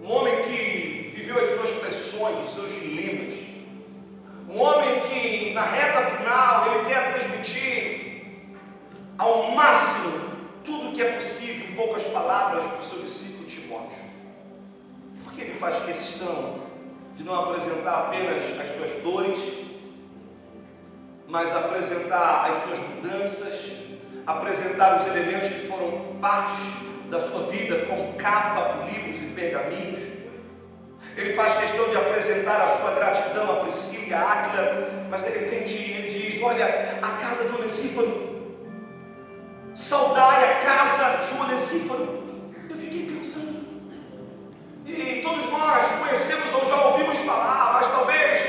um homem que viveu as suas pressões, os seus dilemas, um homem que na reta final ele quer transmitir ao máximo tudo o que é possível, em poucas palavras, para o seu discípulo Timóteo. Por que ele faz questão de não apresentar apenas as suas dores, mas apresentar as suas mudanças, apresentar os elementos que foram partes da sua vida, como capa, livros e pergaminhos? Ele faz questão de apresentar a sua gratidão a Priscila e a Áquila, mas de repente ele diz: olha, a casa de Onesíforo, saudai a casa de Onesíforo. Eu fiquei pensando, e todos nós conhecemos ou já ouvimos falar, mas talvez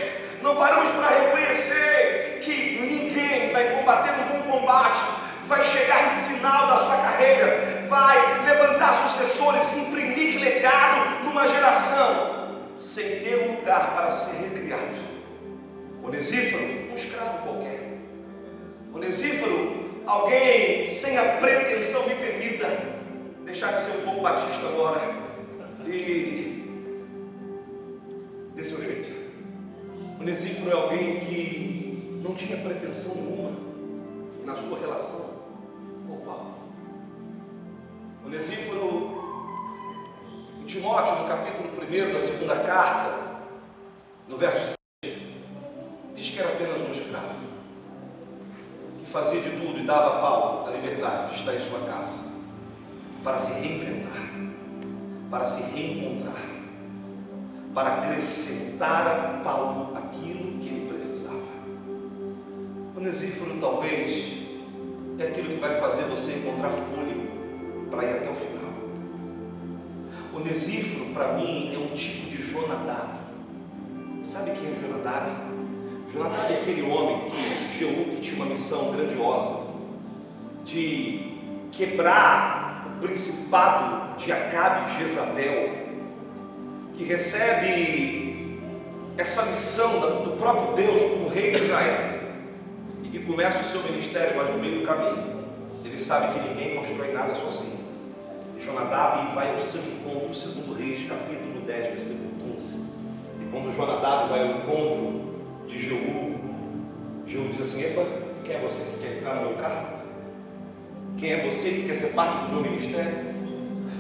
não paramos para reconhecer que ninguém vai combater um bom combate, vai chegar no final da sua carreira, vai levantar sucessores e imprimir legado numa geração sem ter um lugar para ser recriado. Onesíforo, um escravo qualquer. Onesíforo, alguém sem a pretensão, me permita deixar de ser um pouco batista agora e desse seu jeito. Onesíforo é alguém que não tinha pretensão nenhuma na sua relação com Paulo. Onesíforo, em Timóteo, no capítulo 1 da segunda carta, no verso 6, diz que era apenas um escravo, que fazia de tudo e dava a Paulo a liberdade de estar em sua casa, para se reinventar, para se reencontrar, para acrescentar a Paulo aquilo que ele precisava. Onesíforo talvez é aquilo que vai fazer você encontrar fôlego para ir até o final. Onesíforo, para mim, é um tipo de Jonadab. Sabe quem é Jonadab? Jonadab é aquele homem que Jeú, que tinha uma missão grandiosa de quebrar o principado de Acabe e Jezabel, que recebe essa missão do próprio Deus como rei de Israel, e que começa o seu ministério, mas no meio do caminho ele sabe que ninguém constrói nada sozinho. E Jonadab vai ao seu encontro, segundo Reis, capítulo 10, versículo 15. E quando Jonadab vai ao encontro de Jeú, Jeú diz assim: epa, quem é você que quer entrar no meu carro? Quem é você que quer ser parte do meu ministério?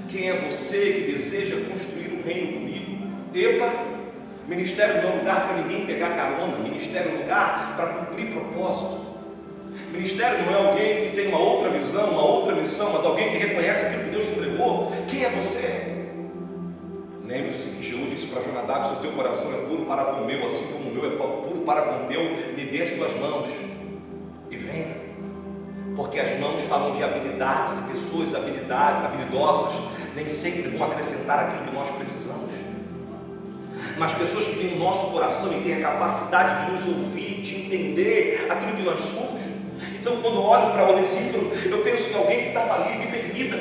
Quem é você que deseja construir um reino comigo? Epa, ministério não é lugar para ninguém pegar carona, ministério é lugar para cumprir propósito. Ministério não é alguém que tem uma outra visão, uma outra missão, mas alguém que reconhece aquilo que Deus te entregou. Quem é você? Lembre-se que Jeú disse para Jonadab: se o teu coração é puro para com o meu, assim como o meu é puro para com o teu, me dê as tuas mãos e venha. Porque as mãos falam de habilidades, e pessoas habilidosas nem sempre vão acrescentar aquilo que nós precisamos. Mas pessoas que têm o nosso coração e têm a capacidade de nos ouvir, de entender aquilo que nós somos. Então, quando eu olho para Onesíforo, eu penso em alguém que estava ali, me permita,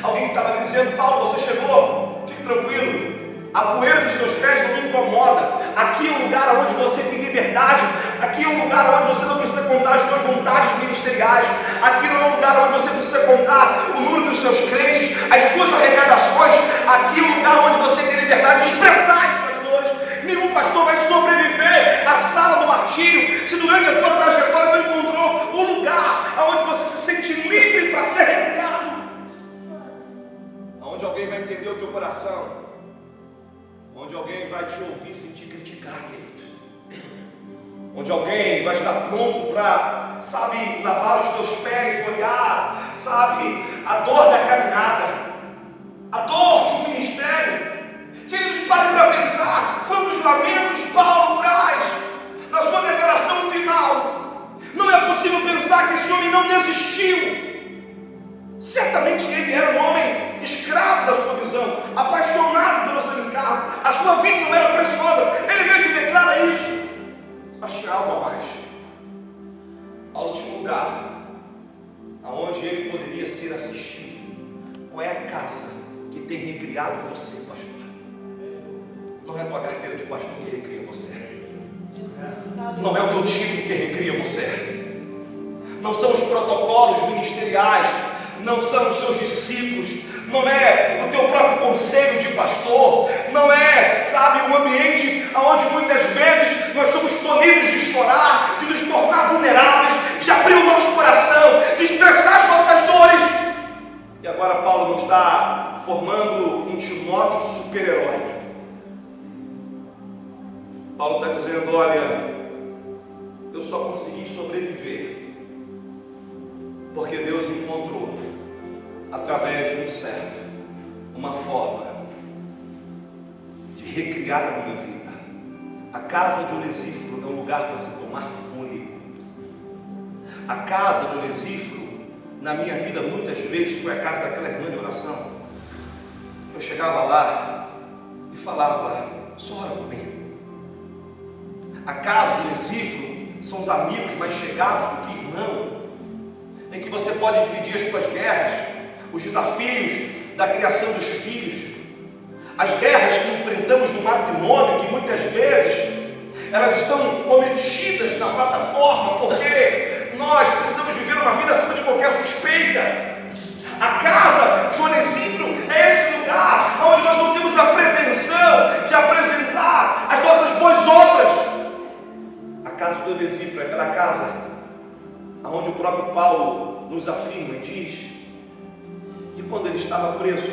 alguém que estava ali dizendo: Paulo, você chegou, fique tranquilo, a poeira dos seus pés não me incomoda, aqui é um lugar onde você tem liberdade, aqui é um lugar onde você não precisa contar as suas vontades ministeriais, aqui não é um lugar onde você precisa contar o número dos seus crentes, as suas arrecadações, aqui é um lugar onde você tem liberdade de expressar as suas dores. Nenhum pastor vai sobreviver à sala do martírio se durante a tua trajetória não encontrou um lugar onde você se sente livre para ser recriado, onde alguém vai entender o teu coração, onde alguém vai te ouvir sem te criticar, querido, onde alguém vai estar pronto para, sabe, lavar os teus pés, olhar, sabe, a dor da caminhada, a dor de um ministério. Queridos, pare para pensar quantos lamentos Paulo traz na sua declaração final. Não é possível pensar que esse homem não desistiu. Certamente ele era um homem escravo da sua visão, apaixonado pelo seu encargo, a sua vida não era preciosa, ele mesmo declara isso. Mas tinha algo a mais. Paulo tinha um lugar aonde ele poderia ser assistido. Qual é a casa que tem recriado você, pastor? Não é a tua carteira de pastor que recria você. Não é o teu título que recria você. Não são os protocolos ministeriais. Não são os seus discípulos. Não é o teu próprio conselho de pastor. Não é, sabe, um ambiente onde muitas vezes nós somos tolhidos de chorar, de nos tornar vulneráveis, de abrir o nosso coração, de expressar as nossas dores. E agora Paulo não está formando um Timóteo super-herói. Paulo está dizendo, olha, eu só consegui sobreviver porque Deus encontrou, através de um servo, uma forma de recriar a minha vida. A casa de Onesíforo é um lugar para se tomar fôlego. A casa de Onesíforo, na minha vida, muitas vezes foi a casa daquela irmã de oração. Eu chegava lá e falava, só ora por mim. A casa de Onesíforo são os amigos mais chegados do que irmão, em que você pode dividir as tuas guerras, os desafios da criação dos filhos, as guerras que enfrentamos no matrimônio, que muitas vezes elas estão omitidas na plataforma, porque nós precisamos viver uma vida acima de qualquer suspeita. A casa de Onesíforo é esse lugar onde nós não temos a pretensão de apresentar as nossas boas obras. A casa de Onesíforo é aquela casa onde o próprio Paulo nos afirma e diz que quando ele estava preso,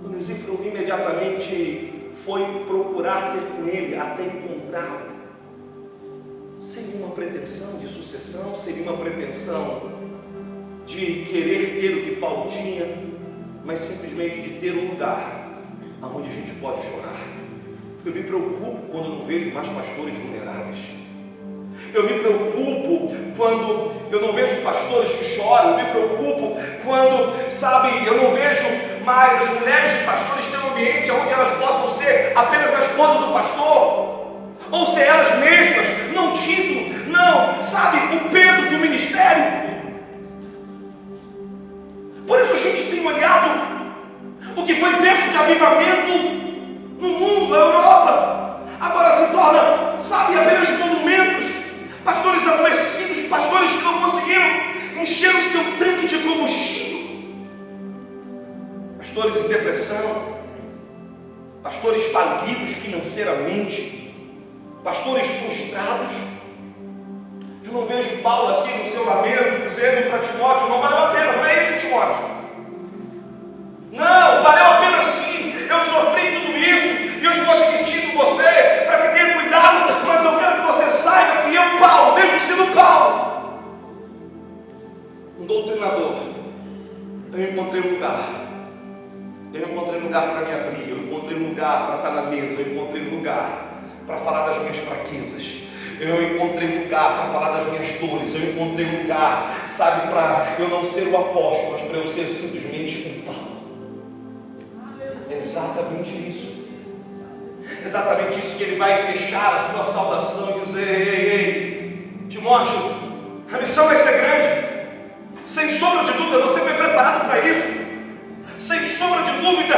Onesíforo imediatamente foi procurar ter com ele até encontrá-lo, sem nenhuma pretensão de sucessão, sem nenhuma pretensão de querer ter o que Paulo tinha, mas simplesmente de ter um lugar onde a gente pode chorar. Eu me preocupo quando não vejo mais pastores vulneráveis. Eu me preocupo quando eu não vejo pastores que choram. Eu me preocupo quando, sabe, eu não vejo mais as mulheres de pastores ter um ambiente onde elas possam ser apenas a esposa do pastor, ou ser elas mesmas, não título, não, sabe, o peso de um ministério. Por isso a gente tem olhado o que foi berço de avivamento no mundo, a Europa, agora se torna, sabe, apenas monumentos. Pastores adoecidos, pastores que não conseguiram encher o seu tanque de combustível, pastores em depressão, pastores falidos financeiramente, pastores frustrados. Eu não vejo Paulo aqui no seu lamento dizendo para Timóteo, não valeu a pena, não é isso, Timóteo? Não, valeu a pena sim, eu sofri tudo isso, e eu estou advertindo você para que tenha cuidado, mas eu quero que você saiba que eu, Paulo, mesmo sendo Paulo, um doutrinador, eu encontrei um lugar. Eu encontrei um lugar para me abrir, eu encontrei um lugar para estar na mesa, eu encontrei um lugar para falar das minhas fraquezas, eu encontrei um lugar para falar das minhas dores, eu encontrei um lugar, sabe, para eu não ser o apóstolo, mas para eu ser simplesmente um Paulo. Exatamente isso. Exatamente isso que ele vai fechar a sua saudação e dizer, ei, Timóteo, a missão vai ser grande. Sem sombra de dúvida, você foi preparado para isso. Sem sombra de dúvida.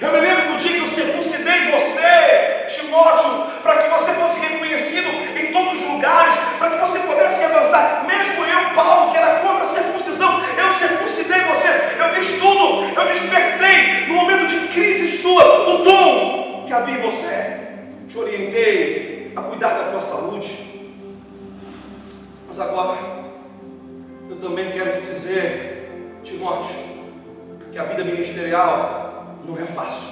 Eu me lembro do dia que eu circuncidei você, Timóteo, para que você fosse reconhecido em todos os lugares, para que você pudesse avançar. Mesmo eu, Paulo, que era contra a circuncisão, eu circuncidei você, eu fiz tudo, eu despertei no momento de crise sua, o dom que havia em você. Te orientei a cuidar da tua saúde. Mas agora, eu também quero te dizer, Timóteo, que a vida ministerial não é fácil.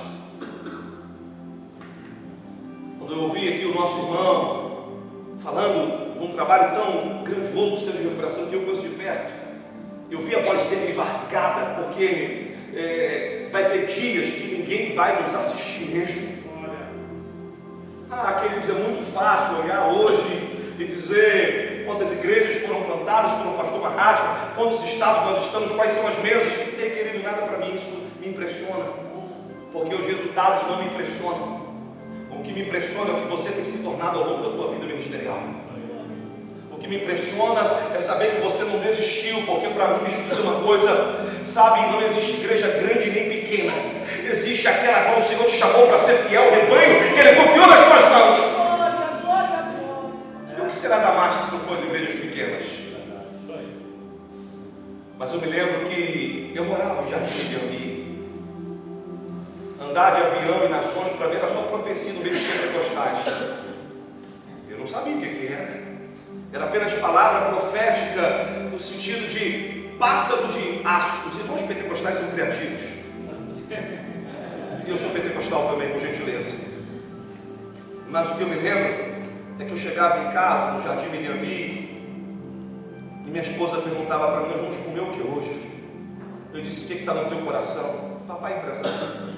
Quando eu ouvi aqui o nosso irmão falando de um trabalho tão grandioso do Centro de Recuperação que eu conheço de perto, eu vi a voz dele embargada, porque vai ter dias que ninguém vai nos assistir mesmo. Queridos, é muito fácil olhar hoje e dizer quantas igrejas foram plantadas pelo pastor Mahatma, quantos estados nós estamos, quais são as mesas. Ei, querido, nada para mim isso me impressiona, porque os resultados não me impressionam. O que me impressiona é o que você tem se tornado ao longo da tua vida ministerial. O que me impressiona é saber que você não desistiu, porque para mim, deixa eu dizer uma coisa, sabe, não existe igreja grande nem pequena, existe aquela qual o Senhor te chamou para ser fiel ao rebanho, que Ele confiou nas tuas mãos. E o que será da marcha se não for as igrejas pequenas? Mas eu me lembro que eu morava no Jardim Midiami. Andar de avião e nações para mim era só profecia no meio de pentecostais. Eu não sabia o que era. Era apenas palavra profética no sentido de pássaro de aço. Os irmãos pentecostais são criativos. E eu sou pentecostal também, por gentileza. Mas o que eu me lembro é que eu chegava em casa, no Jardim Midiami, e minha esposa perguntava para mim: nós vamos comer o que hoje, filho? Eu disse: o que está no teu coração? Papai empresário.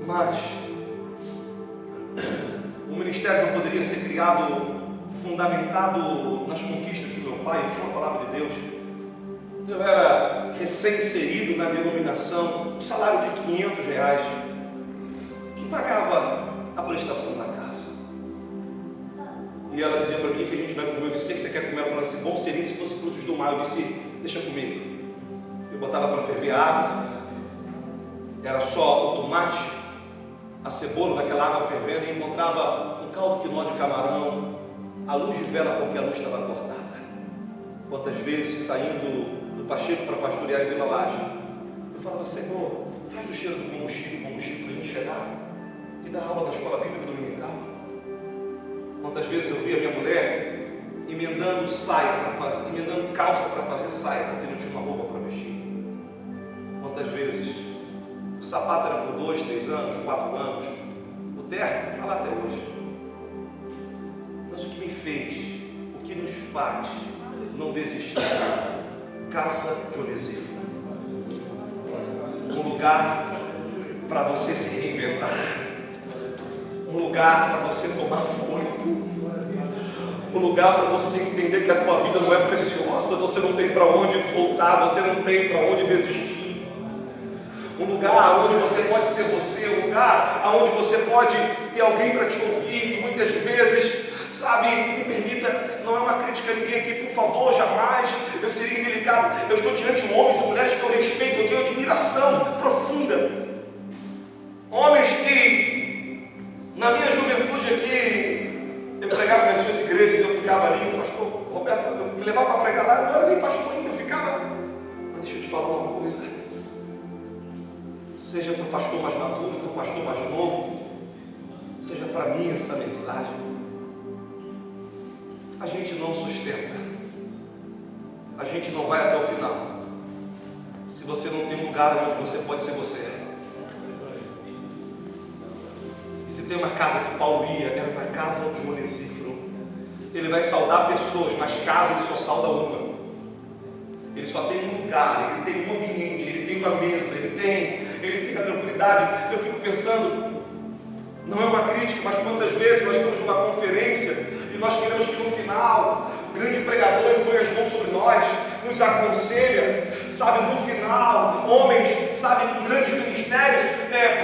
Mas o ministério não poderia ser criado, fundamentado nas conquistas do meu pai. Ele tinha uma palavra de Deus. Eu era recém-inserido na denominação, um salário de R$500, que pagava a prestação da casa. E ela dizia para mim: que a gente vai comer. Eu disse: o que você quer comer? Ela falou assim: bom seria se fosse frutos do mar. Eu disse: deixa comigo. Eu botava para ferver água, era só o tomate, a cebola daquela água fervendo, e encontrava um caldo quinó de camarão, a luz de vela, porque a luz estava cortada. Quantas vezes, saindo do Pacheco para pastorear em Vila Laje, eu falava: Senhor, faz do cheiro do combustível para a gente chegar e dar aula na escola bíblica dominical. Quantas vezes eu via minha mulher emendando saia para fazer, emendando calça para fazer saia, porque não tinha uma roupa para vestir. Quantas vezes o sapato era por 2, 3 anos, 4 anos, o terno está lá até hoje. Mas o que me fez, o que nos faz não desistir? Casa de Onesíforo, um lugar para você se reinventar, um lugar para você tomar fôlego, um lugar para você entender que a tua vida não é preciosa, você não tem para onde voltar, você não tem para onde desistir. Um lugar onde você pode ser você, um lugar onde você pode ter alguém para te ouvir. E muitas vezes, sabe, me permita, não é uma crítica a ninguém aqui, por favor, jamais eu seria indelicado. Eu estou diante de homens e mulheres que eu respeito, eu tenho admiração profunda. Homens que, na minha juventude aqui, eu pregava nas suas igrejas, eu ficava ali, o pastor Roberto me levava para pregar lá, eu não era nem pastor ainda, eu ficava. Mas deixa eu te falar uma coisa. Seja para o pastor mais maduro, para o pastor mais novo, seja para mim essa mensagem. A gente não sustenta, a gente não vai até o final, se você não tem um lugar onde você pode ser você. E se tem uma casa que Paulo ia, era na casa de Onesíforo. Ele vai saudar pessoas, mas casa ele só sauda uma. Ele só tem um lugar, ele tem um ambiente, ele tem uma mesa, ele tem a tranquilidade. Eu fico pensando, não é uma crítica, mas quantas vezes nós estamos numa conferência e nós queremos que no final o grande pregador impõe as mãos sobre nós, nos aconselha, sabe, no final, homens, sabe, com grandes ministérios,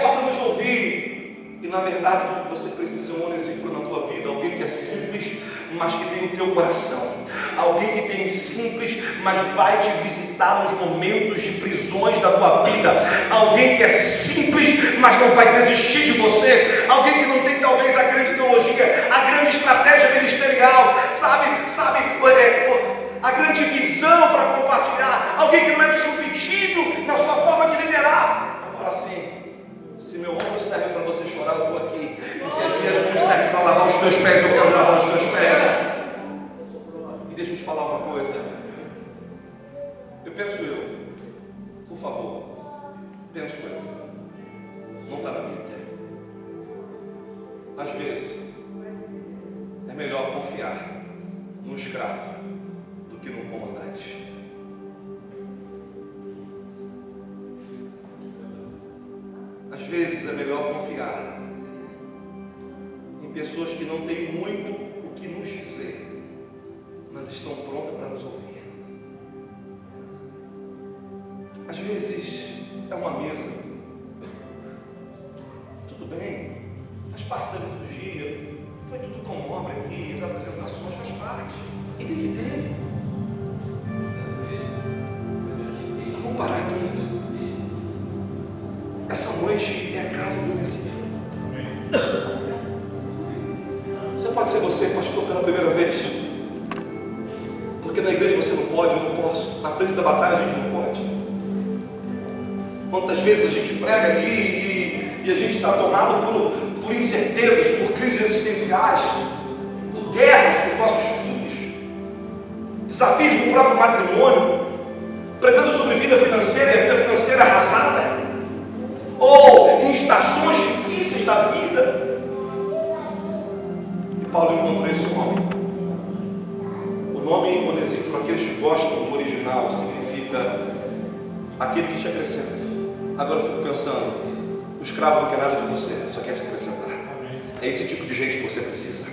possam nos ouvir. E na verdade tudo que você precisa é um Onesíforo na tua vida, alguém que é simples, mas que tem o teu coração, alguém que tem simples, mas vai te visitar nos momentos de prisões da tua vida, alguém que é simples, mas não vai desistir de você, alguém que não tem talvez a grande teologia, a grande estratégia ministerial, sabe, a grande visão para compartilhar, alguém que não é disruptivo na sua forma de liderar, vai falar assim: se meu ombro serve para você chorar, eu estou aqui. E se as minhas mãos servem para lavar os teus pés, eu quero lavar os teus pés. E deixa eu te falar uma coisa. Por favor, penso eu. Não está na Bíblia. Às vezes, é melhor confiar no escravo do que no comandante. Às vezes é melhor confiar em pessoas que não têm muito o que nos dizer, mas estão prontas para nos ouvir. Às vezes é uma mesa, tudo bem, faz parte da liturgia, Foi tudo tão nobre aqui, as apresentações faz parte. E tem que ter. Vamos parar aqui. Essa noite é a casa do Recife. Você pode ser você, pastor, pela primeira vez. Porque na igreja você não pode, eu não posso. Na frente da batalha a gente não pode. Quantas vezes a gente prega ali e a gente está tomado por incertezas, por crises existenciais, por guerras com os nossos filhos, desafios no próprio matrimônio, pregando sobre vida financeira e a vida financeira arrasada, ou em estações difíceis da vida. E Paulo encontrou esse homem. O nome Onesíforo, aqueles que gostam do original, significa aquele que te acrescenta. Agora eu fico pensando, o escravo não quer nada de você, só quer te acrescentar. É esse tipo de gente que você precisa.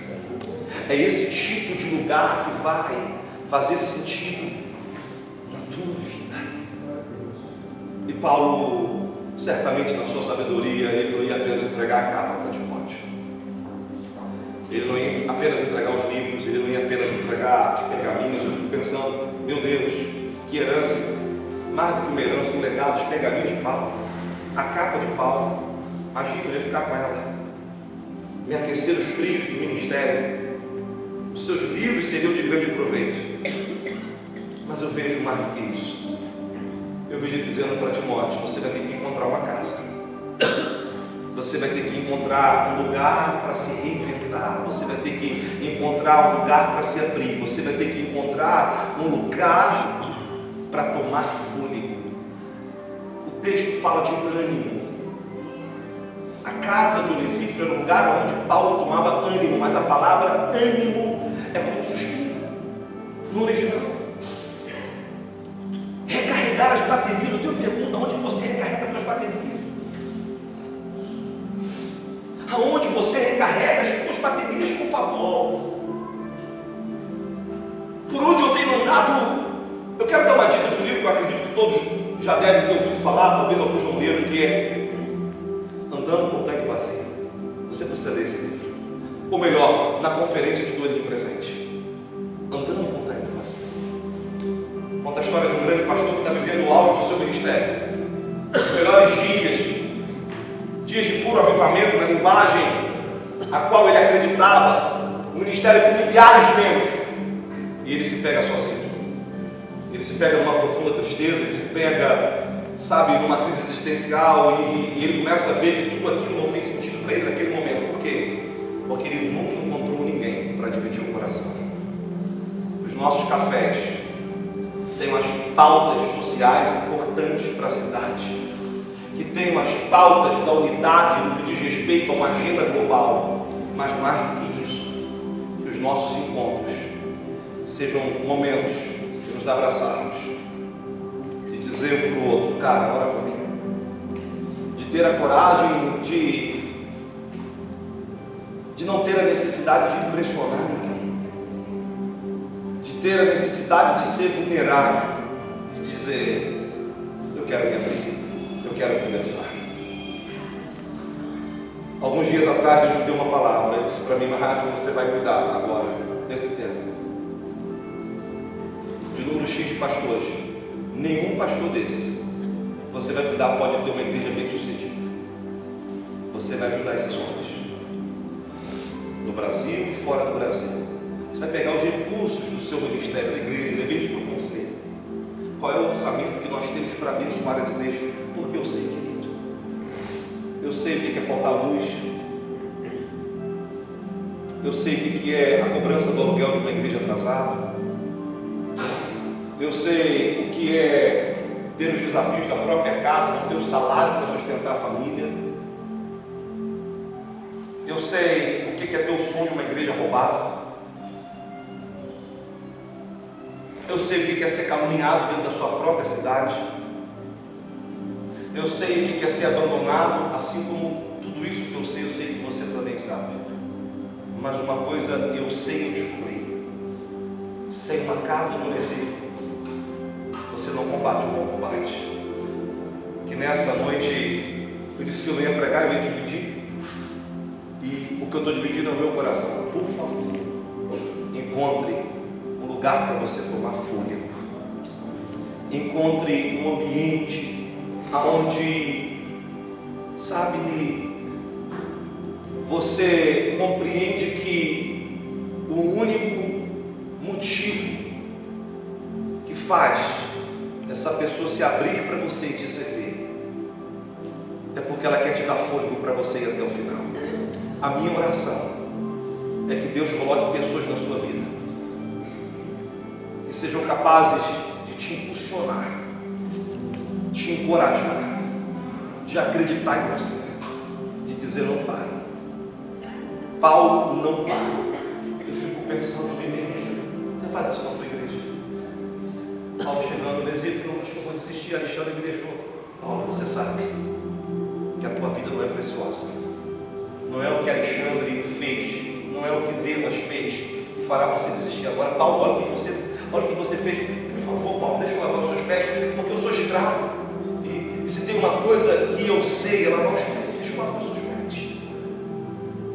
É esse tipo de lugar que vai fazer sentido na tua vida. E Paulo, certamente na sua sabedoria, ele não ia apenas entregar a capa para Timóteo. Ele não ia apenas entregar os livros, ele não ia apenas entregar os pergaminhos. Eu fico pensando, meu Deus, que herança, mais do que uma herança, um legado, os pergaminhos de Paulo, a capa de Paulo. Imagina, eu ia ficar com ela, me aquecer os frios do ministério. Os seus livros seriam de grande proveito. Mas eu vejo mais do que isso. Eu vejo dizendo para Timóteo, você vai ter que encontrar uma casa. Você vai ter que encontrar um lugar para se reinventar. Você vai ter que encontrar um lugar para se abrir. Você vai ter que encontrar um lugar para tomar fôlego. O texto fala de ânimo. A casa de Onesíforo era o lugar onde Paulo tomava ânimo, mas a palavra ânimo é como um suspiro no original. Recarregar as baterias. Eu tenho uma pergunta: onde você recarrega as suas baterias? Aonde você recarrega as suas baterias, por favor? Por onde eu tenho andado? Eu quero dar uma dica de um livro que eu acredito que todos já devem ter ouvido falar, talvez alguns não leram, que é Andando com o Tanque Vazio. Você precisa ler esse livro. Ou melhor, na conferência eu te dou ele de presente. Andando com o Tanque Vazio. Conta a história de um grande pastor que está vivendo o auge do seu ministério. Os melhores dias de puro avivamento, na linguagem a qual ele acreditava, o ministério com milhares de membros. E ele se pega sozinho. Ele se pega numa profunda tristeza, ele se pega, sabe, numa crise existencial, e ele começa a ver que tudo aquilo não fez sentido para ele naquele momento. Por quê? Porque ele nunca encontrou ninguém para dividir o coração. Os nossos cafés têm umas pautas sociais importantes para a cidade, que têm umas pautas da unidade no que diz respeito a uma agenda global, mas mais do que isso, que os nossos encontros sejam momentos de nos abraçarmos, de dizer um para o outro, cara, ora para mim, de ter a coragem de não ter a necessidade de impressionar ninguém, de ter a necessidade de ser vulnerável, de dizer, eu quero me abrir, eu quero conversar. Alguns dias atrás Deus me deu uma palavra. Ele disse para mim, Mahatma, você vai cuidar agora, nesse tempo, de número X de pastores. Nenhum pastor desse você vai cuidar pode ter uma igreja bem sucedida. Você vai ajudar esses homens no Brasil e fora do Brasil. Você vai pegar os recursos do seu ministério, da igreja, levei isso para o conselho. Qual é o orçamento que nós temos para abençoar as igrejas? Porque eu sei, querido, eu sei o que é faltar luz, eu sei o que é a cobrança do aluguel de uma igreja atrasada, eu sei o que é ter os desafios da própria casa, não ter o salário para sustentar a família, eu sei o que é ter o som de uma igreja roubada, eu sei o que é ser caluniado dentro da sua própria cidade, eu sei o que é ser abandonado, assim como tudo isso que eu sei que você também sabe. Mas uma coisa eu sei, eu descobri: sem uma casa de Onesíforo, você não combate o bom combate. Que nessa noite eu disse que eu não ia pregar, eu ia dividir. E E o que eu estou dividindo é o meu coração. Por favor, encontre um lugar para você tomar fôlego. Encontre um ambiente onde, sabe, você compreende que o único motivo que faz essa pessoa se abrir para você e te servir é porque ela quer te dar fôlego para você ir até o final. A minha oração é que Deus coloque pessoas na sua vida que sejam capazes de te impulsionar, te encorajar, de acreditar em você, de dizer não pare. Paulo não para. Eu fico pensando em mim, você faz isso na tua igreja? Paulo chegando no Recife, não, acho que eu vou desistir, Alexandre me deixou. Paulo, você sabe que a tua vida não é preciosa. Não é o que Alexandre fez, não é o que Demas fez que fará você desistir agora. Paulo, olha o que você fez. Por favor, Paulo, deixa eu lavar os seus pés, porque eu sou escravo. E se tem uma coisa que eu sei, é lavar os pés. Deixa eu lavar os seus pés.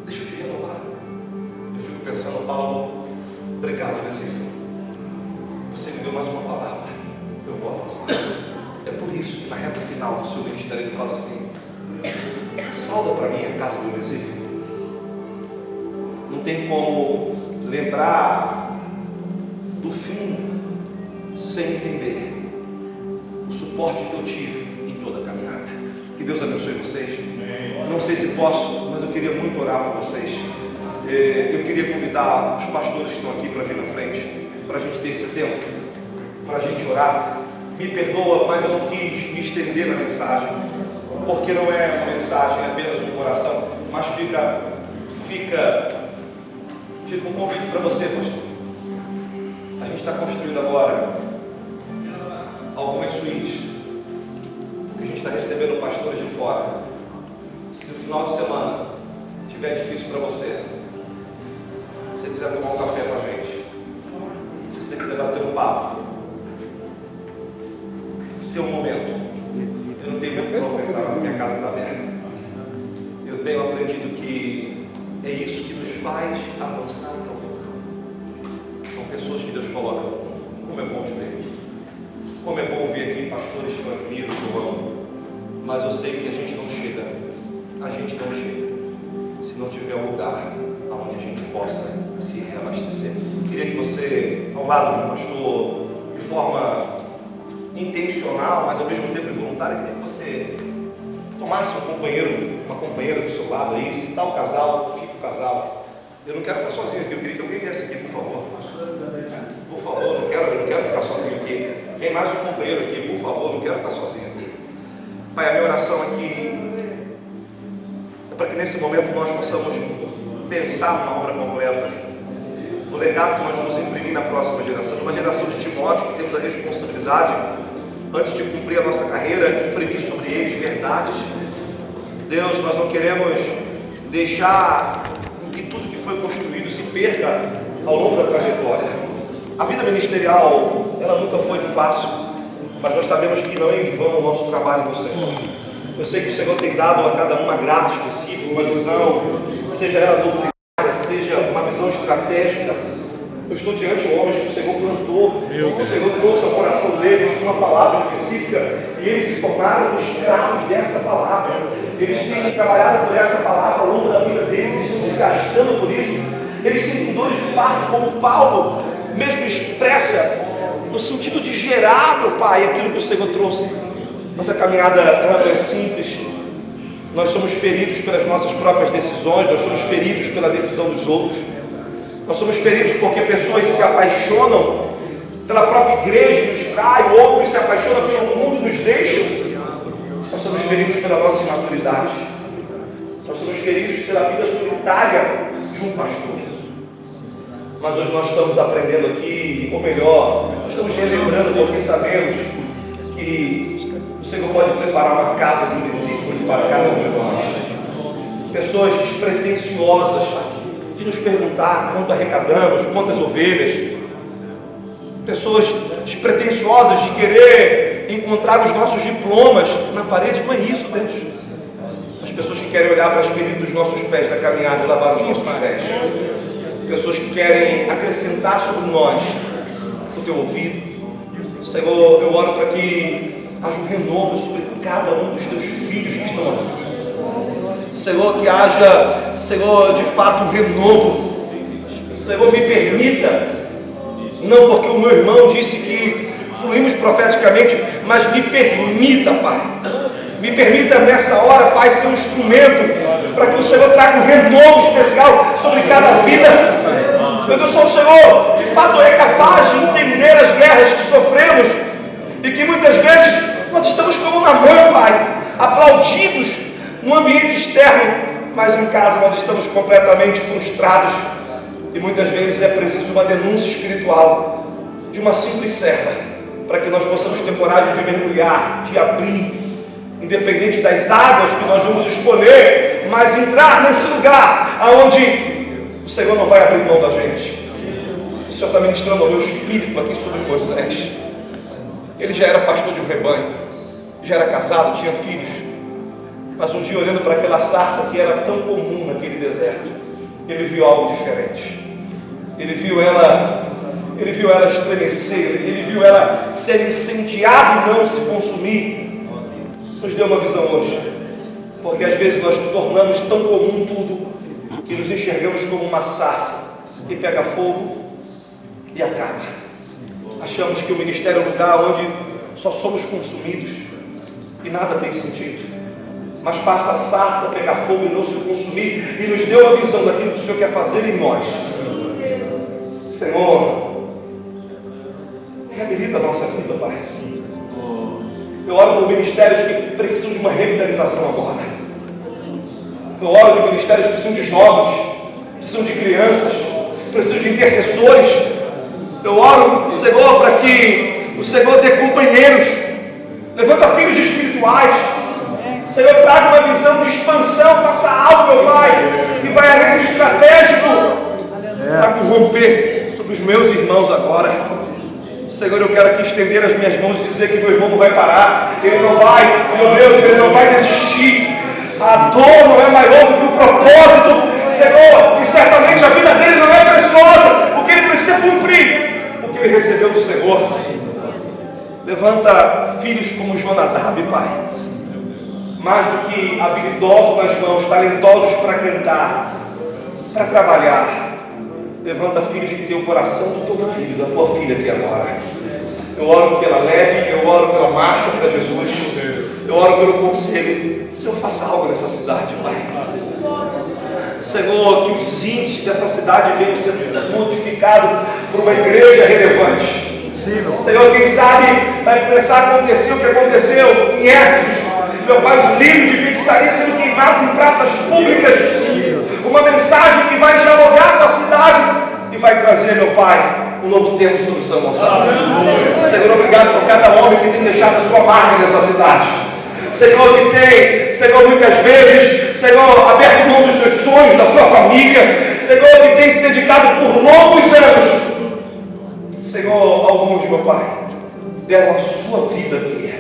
Deixa eu te renovar. Eu fico pensando, Paulo, obrigado, Recife. Você me deu mais uma palavra. Eu vou avançar. É por isso que na reta final do seu ministério ele fala assim: sauda para mim a casa do Recife. Não tem como lembrar do fim sem entender o suporte que eu tive em toda a caminhada. Que Deus abençoe vocês. Não sei se posso, mas eu queria muito orar por vocês. Eu queria convidar os pastores que estão aqui para vir na frente, para a gente ter esse tempo, para a gente orar. Me perdoa, mas eu não quis me estender na mensagem, porque não é uma mensagem, é apenas um coração, mas fica um convite para você, pastor. A gente está construindo agora algumas suítes, porque a gente está recebendo pastores de fora. Se o final de semana estiver difícil para você, se você quiser tomar um café com a gente, se você quiser bater um papo, ter um momento. Eu não tenho muito para ofertar, mas a minha casa está aberta. Eu tenho aprendido que é isso que nos faz avançar até o final. São pessoas que Deus coloca. Como é bom te ver. Como é bom ver aqui pastores que eu admiro, que eu amo. Mas eu sei que a gente não chega. A gente não chega se não tiver um lugar onde a gente possa se reabastecer. Queria que você, ao lado de um pastor, de forma intencional, mas ao mesmo tempo involuntária, queria que você tomasse um companheiro, uma companheira do seu lado aí. Se está o casal, fica o casal. Eu não quero ficar sozinho aqui, eu queria que alguém viesse aqui, por favor. Por favor, eu não quero ficar sozinho aqui. Vem mais um companheiro aqui, por favor, não quero ficar sozinho aqui. Pai, a minha oração aqui é para que nesse momento nós possamos pensar numa obra completa, o legado que nós vamos imprimir na próxima geração, numa geração de Timóteo, que temos a responsabilidade, antes de cumprir a nossa carreira, imprimir sobre eles verdades. Deus, nós não queremos deixar que tudo que foi construído se perca ao longo da trajetória. A vida ministerial, ela nunca foi fácil, mas nós sabemos que não é em vão o nosso trabalho no Senhor. Eu sei que o Senhor tem dado a cada um uma graça específica, uma visão, seja ela doutrinária, seja uma visão estratégica. Eu estou diante de homens que o Senhor plantou, o Senhor trouxe ao coração deles uma palavra específica e eles se tornaram escravos dessa palavra. Eles têm trabalhado por essa palavra ao longo da vida deles, eles estão se gastando por isso. Eles sentem dores de parto, como Paulo mesmo expressa, no sentido de gerar, meu Pai, aquilo que o Senhor trouxe. Nossa caminhada ela não é simples. Nós somos feridos pelas nossas próprias decisões, nós somos feridos pela decisão dos outros. Nós somos feridos porque pessoas se apaixonam pela própria igreja e nos traem, outros se apaixonam pelo mundo e nos deixam. Nós somos feridos pela nossa imaturidade. Nós somos feridos pela vida solitária de um pastor. Mas hoje nós estamos aprendendo aqui, ou melhor, estamos relembrando porque sabemos que o Senhor pode preparar uma casa de um discípulo para cada um de nós. Pessoas despretensiosas de nos perguntar quanto arrecadamos, quantas ovelhas. Pessoas despretensiosas de querer encontrar os nossos diplomas na parede. Não é isso, Deus. As pessoas que querem olhar para as feridas dos nossos pés na caminhada e lavar os nossos pés. Pessoas que querem acrescentar sobre nós o teu ouvido. Senhor, eu oro para que haja um renovo sobre cada um dos teus filhos que estão aqui. Senhor, que haja, Senhor, de fato um renovo. Senhor, me permita, não porque o meu irmão disse que fluímos profeticamente, mas me permita, Pai. Me permita nessa hora, Pai, ser um instrumento para que o Senhor traga um renovo especial sobre cada vida. Meu Deus, só o Senhor, de fato, é capaz de entender as guerras que sofremos e que muitas vezes nós estamos como na mão, Pai, aplaudidos no ambiente externo, mas em casa nós estamos completamente frustrados e muitas vezes é preciso uma denúncia espiritual de uma simples serva para que nós possamos ter coragem de mergulhar, de abrir, independente das águas que nós vamos escolher, mas entrar nesse lugar aonde o Senhor não vai abrir mão da gente. O Senhor está ministrando ao meu espírito aqui sobre Moisés. Ele já era pastor de um rebanho, já era casado, tinha filhos, mas um dia olhando para aquela sarça que era tão comum naquele deserto, ele viu algo diferente. Ele viu ela estremecer, ele viu ela ser incendiada e não se consumir. Nos deu uma visão hoje, porque às vezes nós tornamos tão comum tudo que nos enxergamos como uma sarça que pega fogo e acaba. Achamos que o ministério é um lugar onde só somos consumidos e nada tem sentido. Mas faça a sarça pegar fogo e não se consumir, e nos deu a visão daquilo que o Senhor quer fazer em nós. Senhor, reabilita a nossa vida, Pai. Eu oro por ministérios que precisam de uma revitalização agora. Eu oro por ministérios que precisam de jovens, precisam de crianças, precisam de intercessores. Eu oro, Senhor, para que o Senhor dê companheiros. Levanta filhos espirituais. Senhor, traga uma visão de expansão. Faça algo, meu Pai, que vai além do estratégico. Traga um romper sobre os meus irmãos agora. Senhor, eu quero aqui estender as minhas mãos e dizer que meu irmão não vai parar. Ele não vai, meu Deus, ele não vai desistir. A dor não é maior do que o propósito, Senhor, e certamente a vida dele não é preciosa, porque ele precisa cumprir o que ele recebeu do Senhor. Levanta filhos como Jonadab, Pai, mais do que habilidosos nas mãos, talentosos para cantar, para trabalhar. Levanta filhos que têm o coração do teu filho, da tua filha aqui agora. Eu oro pela Leve, eu oro pela Marcha para Jesus, eu oro pelo conselho. Senhor, faça algo nessa cidade, Pai. Senhor, que os índices dessa cidade venham sendo modificados por uma igreja relevante. Senhor, quem sabe vai começar a acontecer o que aconteceu em Éfeso. Meu Pai, os livros de feitiçaria sendo queimados em praças públicas. Uma mensagem que vai dialogar com a cidade e vai trazer, meu Pai, um novo tempo sobre São Gonçalo. Senhor, obrigado por cada homem que tem deixado a sua marca nessa cidade. Senhor, que tem, Senhor, muitas vezes, Senhor, aberto mão dos seus sonhos, da sua família. Senhor, que tem se dedicado por longos anos. Senhor, alguns, meu Pai, deram a sua vida aqui.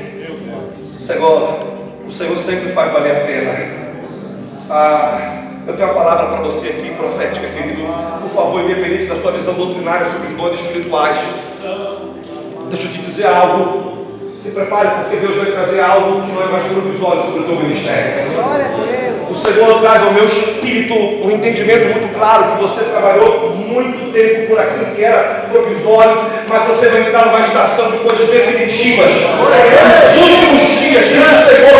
Senhor, o Senhor sempre faz valer a pena. Eu tenho uma palavra para você aqui, profética, querido. Por favor, independente da sua visão doutrinária sobre os dons espirituais, deixa eu te dizer algo. Se prepare, porque Deus vai trazer algo que não é mais provisório sobre o teu ministério. O Senhor traz ao meu espírito um entendimento muito claro que você trabalhou muito tempo por aquilo que era provisório, mas você vai entrar numa estação de coisas definitivas. Nos últimos dias, diz o Senhor,